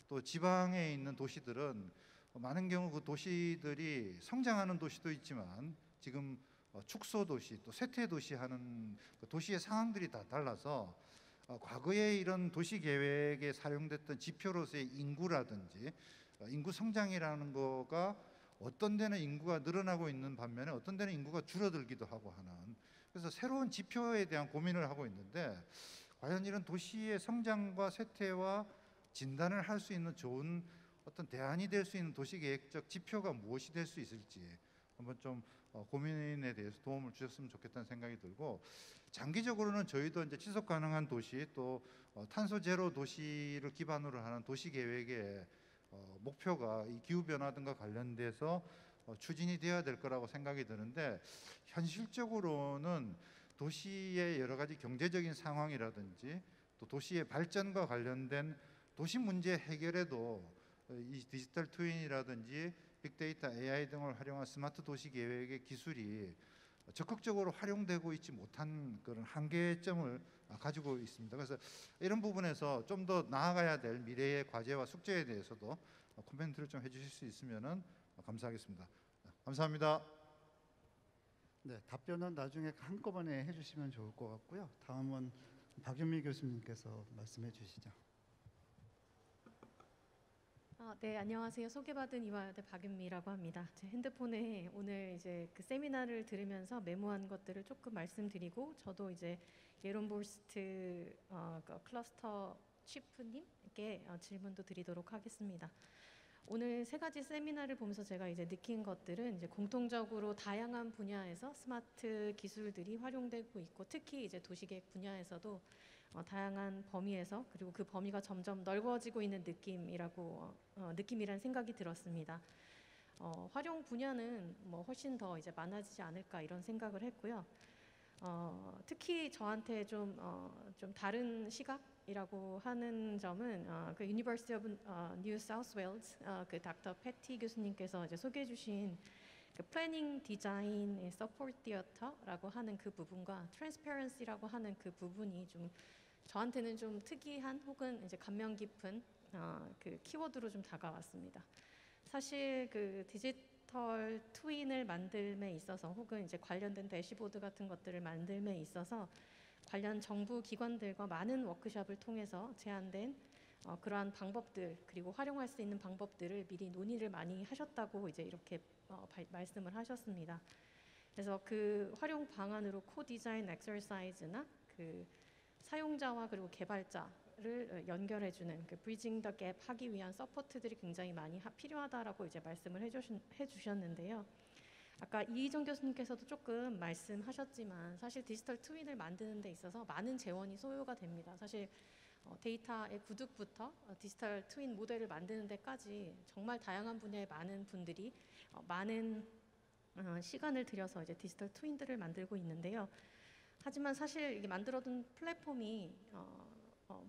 또 지방에 있는 도시들은 많은 경우 그 도시들이 성장하는 도시도 있지만 지금 축소 도시 또 쇠퇴 도시 하는 그 도시의 상황들이 다 달라서 과거에 이런 도시 계획에 사용됐던 지표로서의 인구라든지 인구 성장이라는 거가 어떤 데는 인구가 늘어나고 있는 반면에 어떤 데는 인구가 줄어들기도 하고 하는, 그래서 새로운 지표에 대한 고민을 하고 있는데, 과연 이런 도시의 성장과 쇠퇴와 진단을 할 수 있는 좋은 어떤 대안이 될 수 있는 도시계획적 지표가 무엇이 될 수 있을지 한번 좀 고민에 대해서 도움을 주셨으면 좋겠다는 생각이 들고, 장기적으로는 저희도 이제 지속 가능한 도시 또 탄소 제로 도시를 기반으로 하는 도시 계획의 목표가 이 기후 변화 등과 관련돼서 추진이 되어야 될 거라고 생각이 드는데, 현실적으로는 도시의 여러 가지 경제적인 상황이라든지 또 도시의 발전과 관련된 도시 문제 해결에도 이 디지털 트윈이라든지 빅데이터, AI 등을 활용한 스마트 도시 계획의 기술이 적극적으로 활용되고 있지 못한 그런 한계점을 가지고 있습니다. 그래서 이런 부분에서 좀 더 나아가야 될 미래의 과제와 숙제에 대해서도 코멘트를 좀 해주실 수 있으면 감사하겠습니다. 감사합니다. 네, 답변은 나중에 한꺼번에 해주시면 좋을 것 같고요. 다음은 박윤미 교수님께서 말씀해 주시죠. 네, 안녕하세요. 소개받은 이화여대 박윤미라고 합니다. 제 핸드폰에 오늘 이제 그 세미나를 들으면서 메모한 것들을 조금 말씀드리고, 저도 이제 예론볼스트 클러스터 치프님께 질문도 드리도록 하겠습니다. 오늘 세 가지 세미나를 보면서 제가 이제 느낀 것들은 이제 공통적으로 다양한 분야에서 스마트 기술들이 활용되고 있고, 특히 이제 도시계획 분야에서도 다양한 범위에서, 그리고 그 범위가 점점 넓어지고 있는 느낌이란 생각이 들었습니다. 활용 분야는 뭐 훨씬 더 이제 많아지지 않을까 이런 생각을 했고요. 특히 저한테 좀 다른 시각이라고 하는 점은 그 University of New South Wales 그 닥터 패티 교수님께서 이제 소개해주신 그 플래닝 디자인의 서포트 디어터라고 하는 그 부분과 트랜스페런시라고 하는 그 부분이 좀 저한테는 좀 특이한 혹은 이제 감명 깊은 그 키워드로 좀 다가왔습니다. 사실 그 디지털 트윈을 만들m에 있어서 혹은 이제 관련된 대시보드 같은 것들을 만들m에 있어서 관련 정부 기관들과 많은 워크숍을 통해서 제안된 그러한 방법들, 그리고 활용할 수 있는 방법들을 미리 논의를 많이 하셨다고 이제 이렇게 말씀을 하셨습니다. 그래서 그 활용 방안으로 코디자인 엑서사이즈나 그 사용자와 그리고 개발자를 연결해주는 그 브리징 더 갭 하기 위한 서포트들이 굉장히 많이 필요하다라고 이제 말씀을 해주셨는데요. 아까 이희정 교수님께서도 조금 말씀하셨지만 사실 디지털 트윈을 만드는 데 있어서 많은 재원이 소요가 됩니다. 사실 데이터의 구득부터 디지털 트윈 모델을 만드는 데까지 정말 다양한 분야의 많은 분들이 많은 시간을 들여서 이제 디지털 트윈들을 만들고 있는데요. 하지만 사실 이게 만들어둔 플랫폼이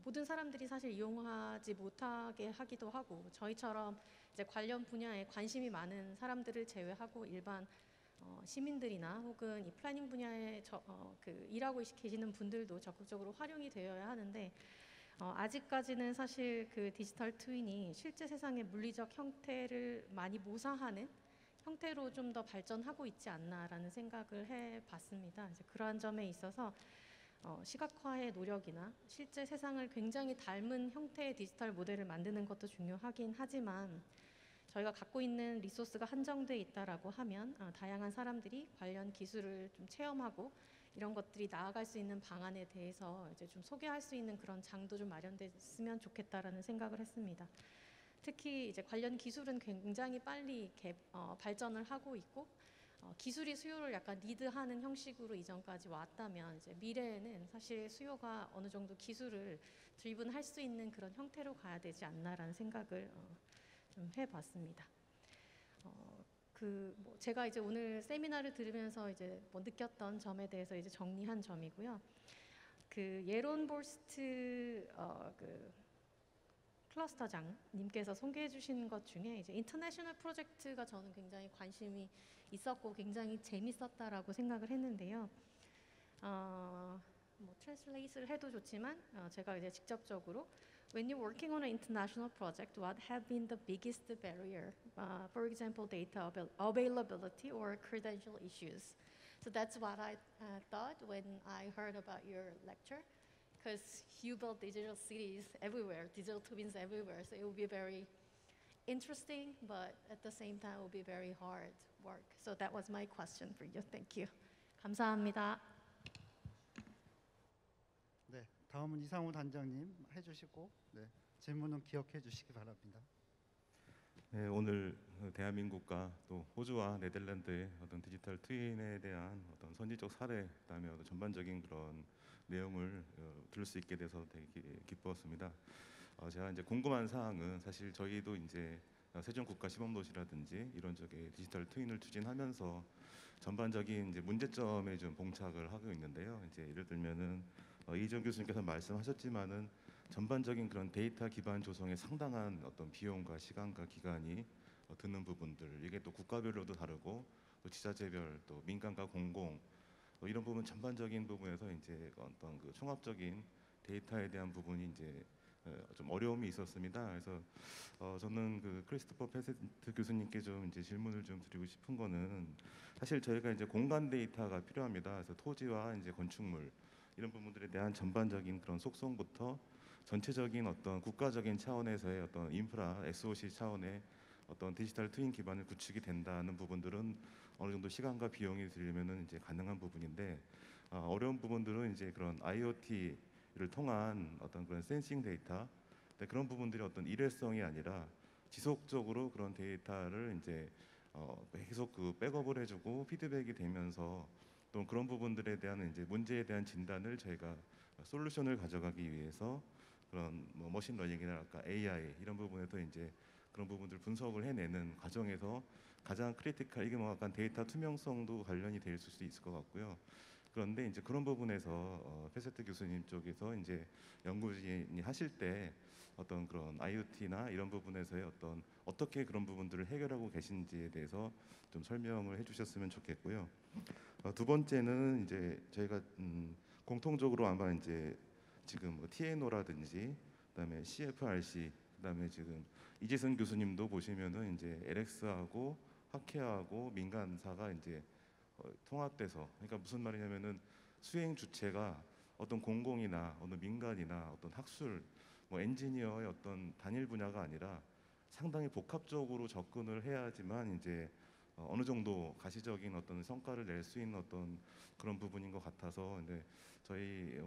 모든 사람들이 사실 이용하지 못하게 하기도 하고, 저희처럼 이제 관련 분야에 관심이 많은 사람들을 제외하고 일반 시민들이나 혹은 이 플래닝 분야에 일하고 계시는 분들도 적극적으로 활용이 되어야 하는데, 아직까지는 사실 그 디지털 트윈이 실제 세상의 물리적 형태를 많이 모사하는 형태로 좀 더 발전하고 있지 않나라는 생각을 해봤습니다. 이제 그러한 점에 있어서 시각화의 노력이나 실제 세상을 굉장히 닮은 형태의 디지털 모델을 만드는 것도 중요하긴 하지만, 저희가 갖고 있는 리소스가 한정돼 있다라고 하면 다양한 사람들이 관련 기술을 좀 체험하고 이런 것들이 나아갈 수 있는 방안에 대해서 이제 좀 소개할 수 있는 그런 장도 좀 마련됐으면 좋겠다라는 생각을 했습니다. 특히 이제 관련 기술은 굉장히 빨리 발전을 하고 있고, 기술이 수요를 약간 리드하는 형식으로 이전까지 왔다면, 이제 미래에는 사실 수요가 어느 정도 기술을 드리븐할 수 있는 그런 형태로 가야 되지 않나라는 생각을 좀 해봤습니다. 제가 이제 오늘 세미나를 들으면서 이제 느꼈던 점에 대해서 이제 정리한 점이고요. 예론 볼스트 클러스터장님께서 소개해 주신 것 중에 이제 인터내셔널 프로젝트가 저는 굉장히 관심이 있었고 굉장히 재밌었다라고 생각을 했는데요. 트랜슬레이트를 해도 좋지만 제가 이제 직접적으로 When you're working on an international project, what have been the biggest barrier? For example, data availability or credential issues. So that's what I thought when I heard about your lecture, because you build digital cities everywhere, digital twins everywhere. So it will be very interesting, but at the same time, it will be very hard work. So that was my question for you. Thank you. 감사합니다. 네, 다음은 이상우 단장님 해주시고 질문은 기억해 주시기 바랍니다. 네, 오늘 대한민국과 또 호주와 네덜란드의 어떤 디지털 트윈에 대한 어떤 선지적 사례, 그다음에 어떤 전반적인 그런 내용을 들을 수 있게 돼서 되게 기뻤습니다. 제가 이제 궁금한 사항은 사실 저희도 이제 세종국가시범도시라든지 이런 쪽에 디지털 트윈을 추진하면서 전반적인 이제 문제점에 좀 봉착을 하고 있는데요. 이제 예를 들면은 이정 교수님께서 말씀하셨지만은 전반적인 그런 데이터 기반 조성에 상당한 어떤 비용과 시간과 기간이 드는 부분들, 이게 또 국가별로도 다르고 또 지자체별 또 민간과 공공 이런 부분 전반적인 부분에서 이제 어떤 그 총합적인 데이터에 대한 부분이 이제 좀 어려움이 있었습니다. 그래서 저는 그 크리스토퍼 페세트 교수님께 좀 이제 질문을 좀 드리고 싶은 거는, 사실 저희가 이제 공간 데이터가 필요합니다. 그래서 토지와 이제 건축물 이런 부분들에 대한 전반적인 그런 속성부터 전체적인 어떤 국가적인 차원에서의 어떤 인프라 SOC 차원의 어떤 디지털 트윈 기반을 구축이 된다는 부분들은 어느 정도 시간과 비용이 들면은 이제 가능한 부분인데, 어려운 부분들은 이제 그런 IoT를 통한 어떤 그런 센싱 데이터, 그런 부분들이 어떤 일회성이 아니라 지속적으로 그런 데이터를 이제 계속 그 백업을 해주고 피드백이 되면서 또 그런 부분들에 대한 이제 문제에 대한 진단을 저희가 솔루션을 가져가기 위해서 그런 뭐 머신러닝이나 아까 AI 이런 부분에서 이제 그런 부분들 분석을 해내는 과정에서 가장 크리티컬, 이게 뭐 약간 데이터 투명성도 관련이 될 수도 있을 것 같고요. 그런데 이제 그런 부분에서 페세트 교수님 쪽에서 이제 연구진이 하실 때 어떤 그런 IoT나 이런 부분에서의 어떻게 그런 부분들을 해결하고 계신지에 대해서 좀 설명을 해주셨으면 좋겠고요. 두 번째는 이제 저희가 공통적으로 아마 이제 지금 뭐 TNO라든지 그다음에 CFRC, 그다음에 지금 이재선 교수님도 보시면은 이제 LX하고 학회하고 민간사가 이제 통합돼서, 그러니까 무슨 말이냐면은 수행 주체가 어떤 공공이나 어느 민간이나 어떤 학술, 뭐 엔지니어의 어떤 단일 분야가 아니라 상당히 복합적으로 접근을 해야지만 이제 어느 정도 가시적인 어떤 성과를 낼 수 있는 어떤 그런 부분인 것 같아서, 근데 저희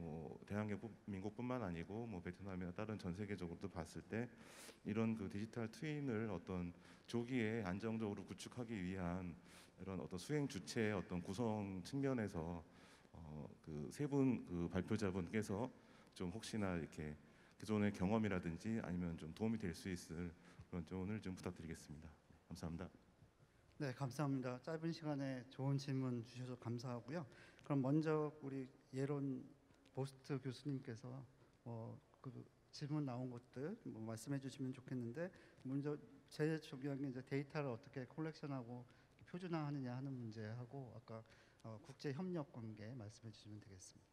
대한민국뿐만 아니고 뭐 베트남이나 다른 전 세계적으로도 봤을 때 이런 그 디지털 트윈을 어떤 조기에 안정적으로 구축하기 위한 이런 어떤 수행 주체의 어떤 구성 측면에서 그 세 분 그 발표자분께서 좀 혹시나 이렇게 기존의 경험이라든지 아니면 좀 도움이 될 수 있을 그런 조언을 좀 부탁드리겠습니다. 감사합니다. 네, 감사합니다. 짧은 시간에 좋은 질문 주셔서 감사하고요. 그럼 먼저 우리 예론 보스트 교수님께서 그 질문 나온 것들 말씀해 주시면 좋겠는데, 먼저 제일 중요한 게 이제 데이터를 어떻게 콜렉션하고 표준화하느냐 하는 문제하고, 아까 국제 협력 관계 말씀해 주시면 되겠습니다.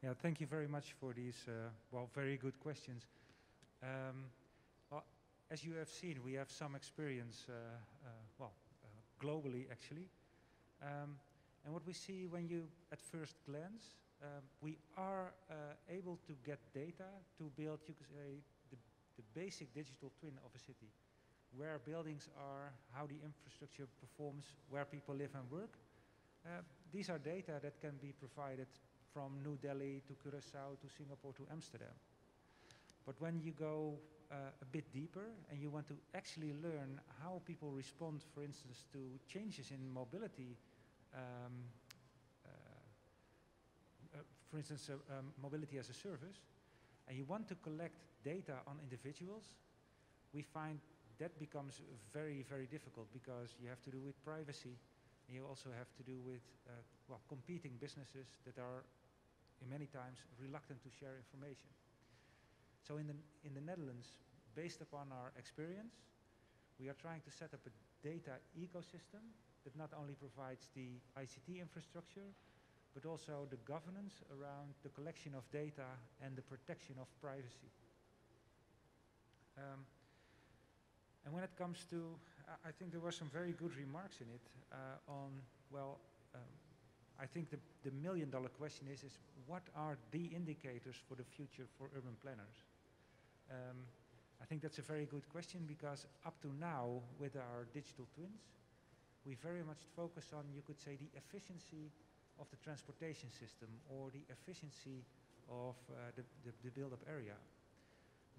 Yeah, thank you very much for these very good questions. As you have seen, we have some experience, globally actually. And what we see when you, at first glance, we are able to get data to build, you could say, the basic digital twin of a city, where buildings are, how the infrastructure performs, where people live and work. These are data that can be provided from New Delhi to Curacao to Singapore to Amsterdam. But when you go a bit deeper and you want to actually learn how people respond, for instance, to changes in mobility, for instance, mobility as a service, and you want to collect data on individuals, we find that becomes very, very difficult, because you have to do with privacy, and you also have to do with competing businesses that are many times reluctant to share information. So in the Netherlands, based upon our experience, we are trying to set up a data ecosystem that not only provides the ICT infrastructure, but also the governance around the collection of data and the protection of privacy. And when it comes to, I think there were some very good remarks in it I think the million-dollar question is what are the indicators for the future for urban planners? I think that's a very good question, because up to now, with our digital twins, we very much focus on, you could say, the efficiency of the transportation system or the efficiency of the build-up area.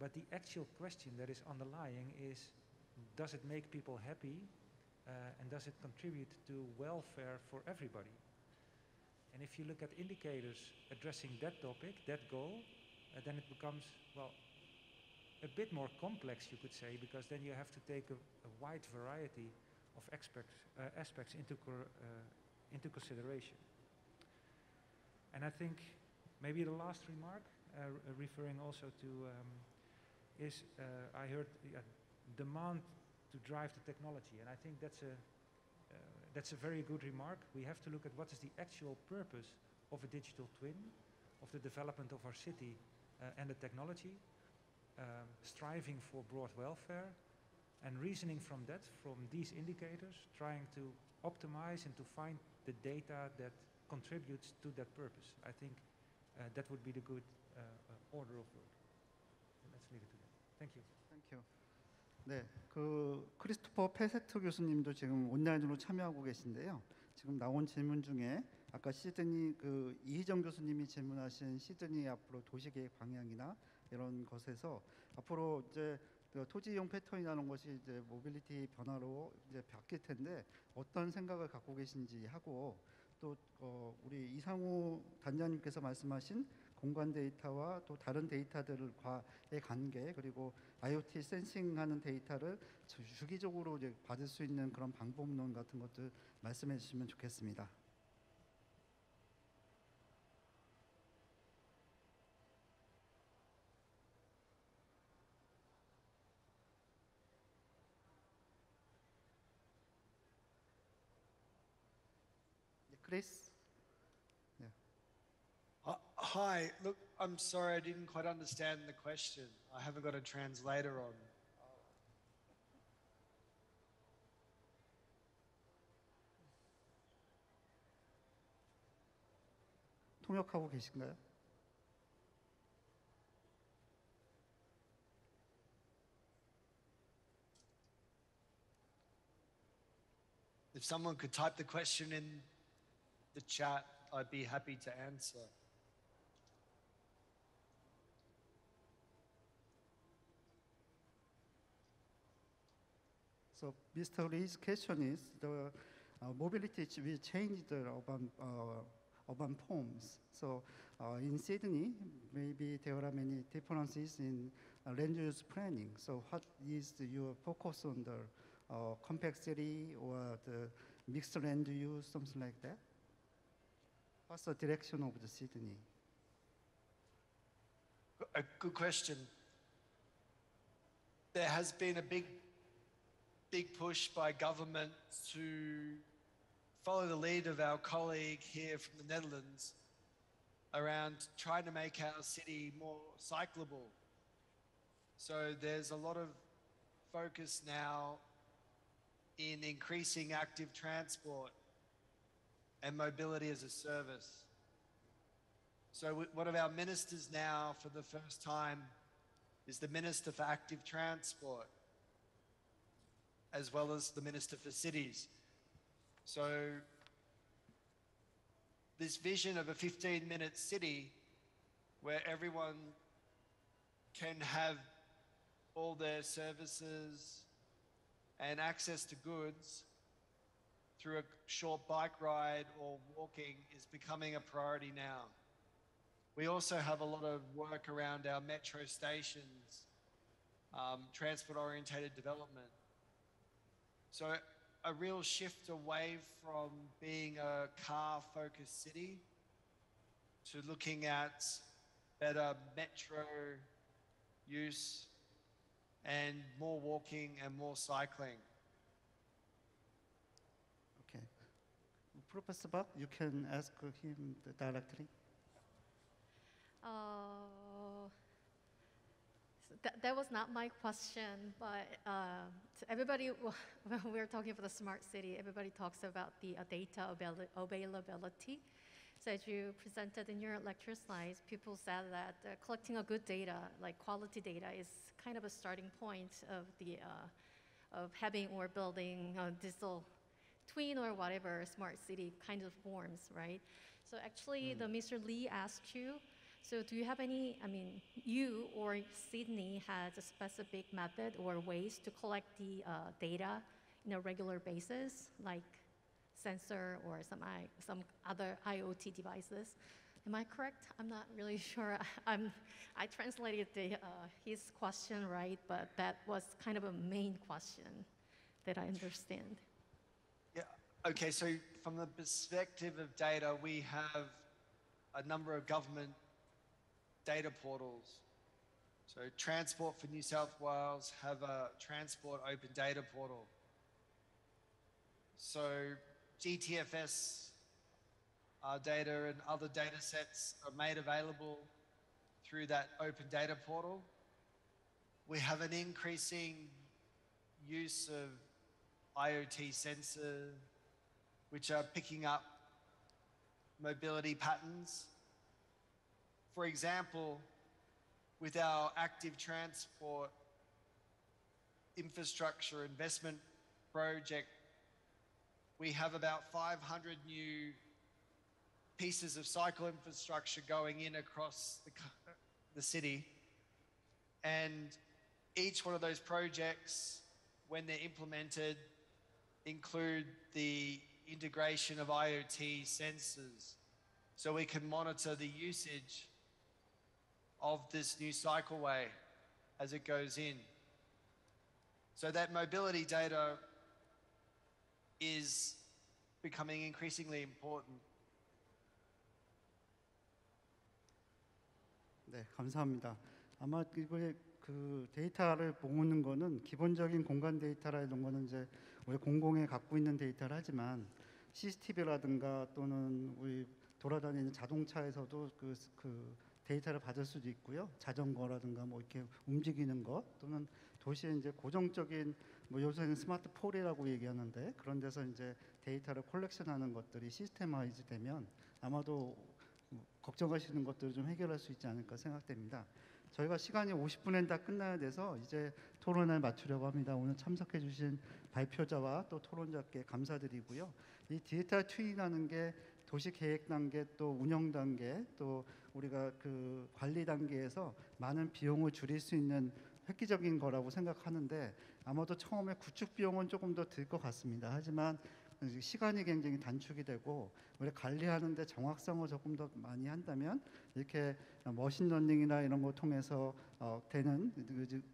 But the actual question that is underlying is, does it make people happy and does it contribute to welfare for everybody? And if you look at indicators addressing that topic, that goal, then it becomes, a bit more complex, you could say, because then you have to take a wide variety of aspects into consideration. And I think maybe the last remark, referring also to, I heard demand to drive the technology, and I think that's a very good remark. We have to look at what is the actual purpose of a digital twin, of the development of our city and the technology, striving for broad welfare, and reasoning from that, from these indicators, trying to optimize and to find the data that contributes to that purpose. I think that would be the good order of work. Let's leave it to that. Thank you. Thank you. 네, 그 크리스토퍼 페세트 교수님도 지금 온라인으로 참여하고 계신데요. 지금 나온 질문 중에 아까 시드니 그 이희정 교수님이 질문하신 시드니 앞으로 도시계획 방향이나 이런 것에서 앞으로 이제 그 토지 이용 패턴이라는 것이 이제 모빌리티 변화로 이제 바뀔 텐데 어떤 생각을 갖고 계신지 하고, 또 우리 이상우 단장님께서 말씀하신 공간 데이터와 또 다른 데이터들과의 관계, 그리고 IoT 센싱하는 데이터를 주기적으로 이제 받을 수 있는 그런 방법론 같은 것들 말씀해 주시면 좋겠습니다. 크리스. Hi, look, I'm sorry I didn't quite understand the question. I haven't got a translator on. 통역하고 계신가요? If someone could type the question in the chat, I'd be happy to answer. So Mr. Lee's question is the mobility will change the urban forms. So in Sydney, maybe there are many differences in land use planning. So what is your focus on the complexity or the mixed land use, something like that? What's the direction of the Sydney? A good question. There has been a big push by government to follow the lead of our colleague here from the Netherlands around trying to make our city more cyclable. So there's a lot of focus now in increasing active transport and mobility as a service. So one of our ministers now, for the first time, is the Minister for Active Transport, as well as the Minister for Cities. So this vision of a 15-minute city where everyone can have all their services and access to goods through a short bike ride or walking is becoming a priority now. We also have a lot of work around our metro stations, transport-orientated development. So a real shift away from being a car-focused city to looking at better metro use and more walking and more cycling. Okay. Professor Bach, you can ask him directly. That was not my question, but everybody, when we're talking about the smart city, everybody talks about the data availability. So as you presented in your lecture slides, people said that collecting a good data, like quality data, is kind of a starting point of the of having or building a digital twin or whatever smart city kind of forms, right? So actually, the Mr. Lee asked you. So do you have any, you or Sydney has a specific method or ways to collect the data in a regular basis, like sensor or some other IoT devices? Am I correct? I'm not really sure. I translated his question right, but that was kind of a main question that I understand. Yeah, okay, so from the perspective of data, we have a number of government data portals. So Transport for New South Wales have a Transport Open Data Portal. So GTFS data and other data sets are made available through that Open Data Portal. We have an increasing use of IoT sensors, which are picking up mobility patterns. For example, with our active transport infrastructure investment project, we have about 500 new pieces of cycle infrastructure going in across the city. And each one of those projects, when they're implemented, include the integration of IoT sensors, so we can monitor the usage of this new cycleway as it goes in. So that mobility data is becoming increasingly important. 네, 감사합니다. 아마 이거의 그 데이터를 모으는 거는 기본적인 공간 데이터라는 거는 이제 우리 공공에 갖고 있는 데이터를 하지만 CCTV라든가 또는 우리 돌아다니는 자동차에서도 그 데이터를 받을 수도 있고요. 자전거라든가 뭐 이렇게 움직이는 것 또는 도시에 이제 고정적인 뭐 요새는 스마트폴이라고 얘기하는데 그런 데서 이제 데이터를 콜렉션하는 것들이 시스템화이즈 되면 아마도 걱정하시는 것들을 좀 해결할 수 있지 않을까 생각됩니다. 저희가 시간이 50분에 다 끝나야 돼서 이제 토론을 마치려고 합니다. 오늘 참석해 주신 발표자와 또 토론자께 감사드리고요. 이 디지털 트윈이라는 게 도시 계획 단계 또 운영 단계 또 우리가 그 관리 단계에서 많은 비용을 줄일 수 있는 획기적인 거라고 생각하는데 아마도 처음에 구축 비용은 조금 더 들 것 같습니다. 하지만 시간이 굉장히 단축이 되고 우리 관리하는데 정확성을 조금 더 많이 한다면 이렇게 머신러닝이나 이런 거 통해서 되는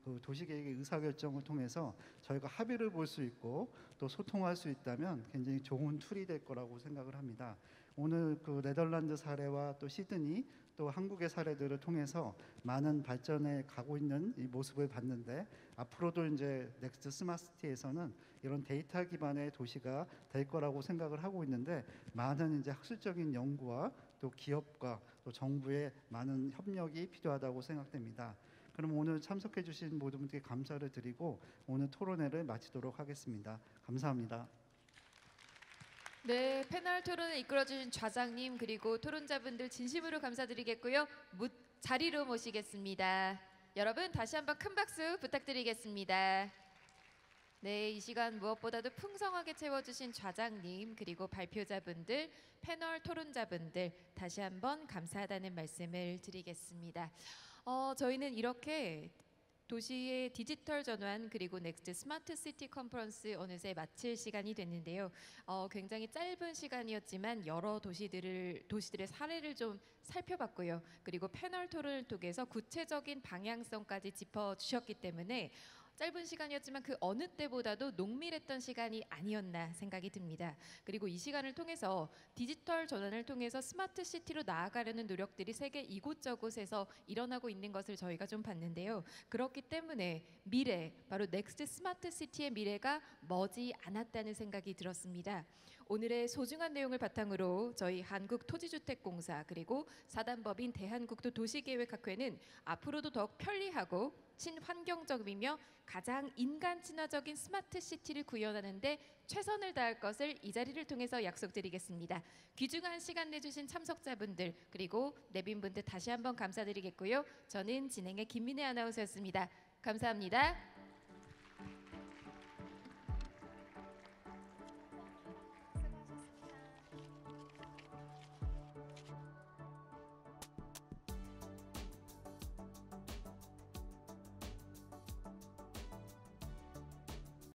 그 도시계획의 의사결정을 통해서 저희가 합의를 볼 수 있고 또 소통할 수 있다면 굉장히 좋은 툴이 될 거라고 생각을 합니다. 오늘 그 네덜란드 사례와 또 시드니 또 한국의 사례들을 통해서 많은 발전해 가고 있는 이 모습을 봤는데 앞으로도 이제 넥스트 스마트시티에서는 이런 데이터 기반의 도시가 될 거라고 생각을 하고 있는데 많은 이제 학술적인 연구와 또 기업과 또 정부의 많은 협력이 필요하다고 생각됩니다. 그럼 오늘 참석해 주신 모든 분들께 감사를 드리고 오늘 토론회를 마치도록 하겠습니다. 감사합니다. 네, 패널 토론을 이끌어주신 좌장님 그리고 토론자분들 진심으로 감사드리겠고요. 자리로 모시겠습니다. 여러분 다시 한번 큰 박수 부탁드리겠습니다. 네, 이 시간 무엇보다도 풍성하게 채워주신 좌장님 그리고 발표자분들, 패널 토론자분들 다시 한번 감사하다는 말씀을 드리겠습니다. 저희는 이렇게 도시의 디지털 전환 그리고 넥스트 스마트 시티 컨퍼런스 어느새 마칠 시간이 됐는데요. 굉장히 짧은 시간이었지만 여러 도시들의 사례를 좀 살펴봤고요. 그리고 패널 토론을 통해서 구체적인 방향성까지 짚어주셨기 때문에 짧은 시간이었지만 그 어느 때보다도 농밀했던 시간이 아니었나 생각이 듭니다. 그리고 이 시간을 통해서 디지털 전환을 통해서 스마트 시티로 나아가려는 노력들이 세계 이곳저곳에서 일어나고 있는 것을 저희가 좀 봤는데요. 그렇기 때문에 미래, 바로 넥스트 스마트 시티의 미래가 머지 않았다는 생각이 들었습니다. 오늘의 소중한 내용을 바탕으로 저희 한국토지주택공사 그리고 사단법인 대한국도 도시계획학회는 앞으로도 더욱 편리하고 친환경적이며 가장 인간 친화적인 스마트 시티를 구현하는 데 최선을 다할 것을 이 자리를 통해서 약속드리겠습니다. 귀중한 시간 내주신 참석자분들 그리고 내빈분들 다시 한번 감사드리겠고요. 저는 진행의 김민혜 아나운서였습니다. 감사합니다.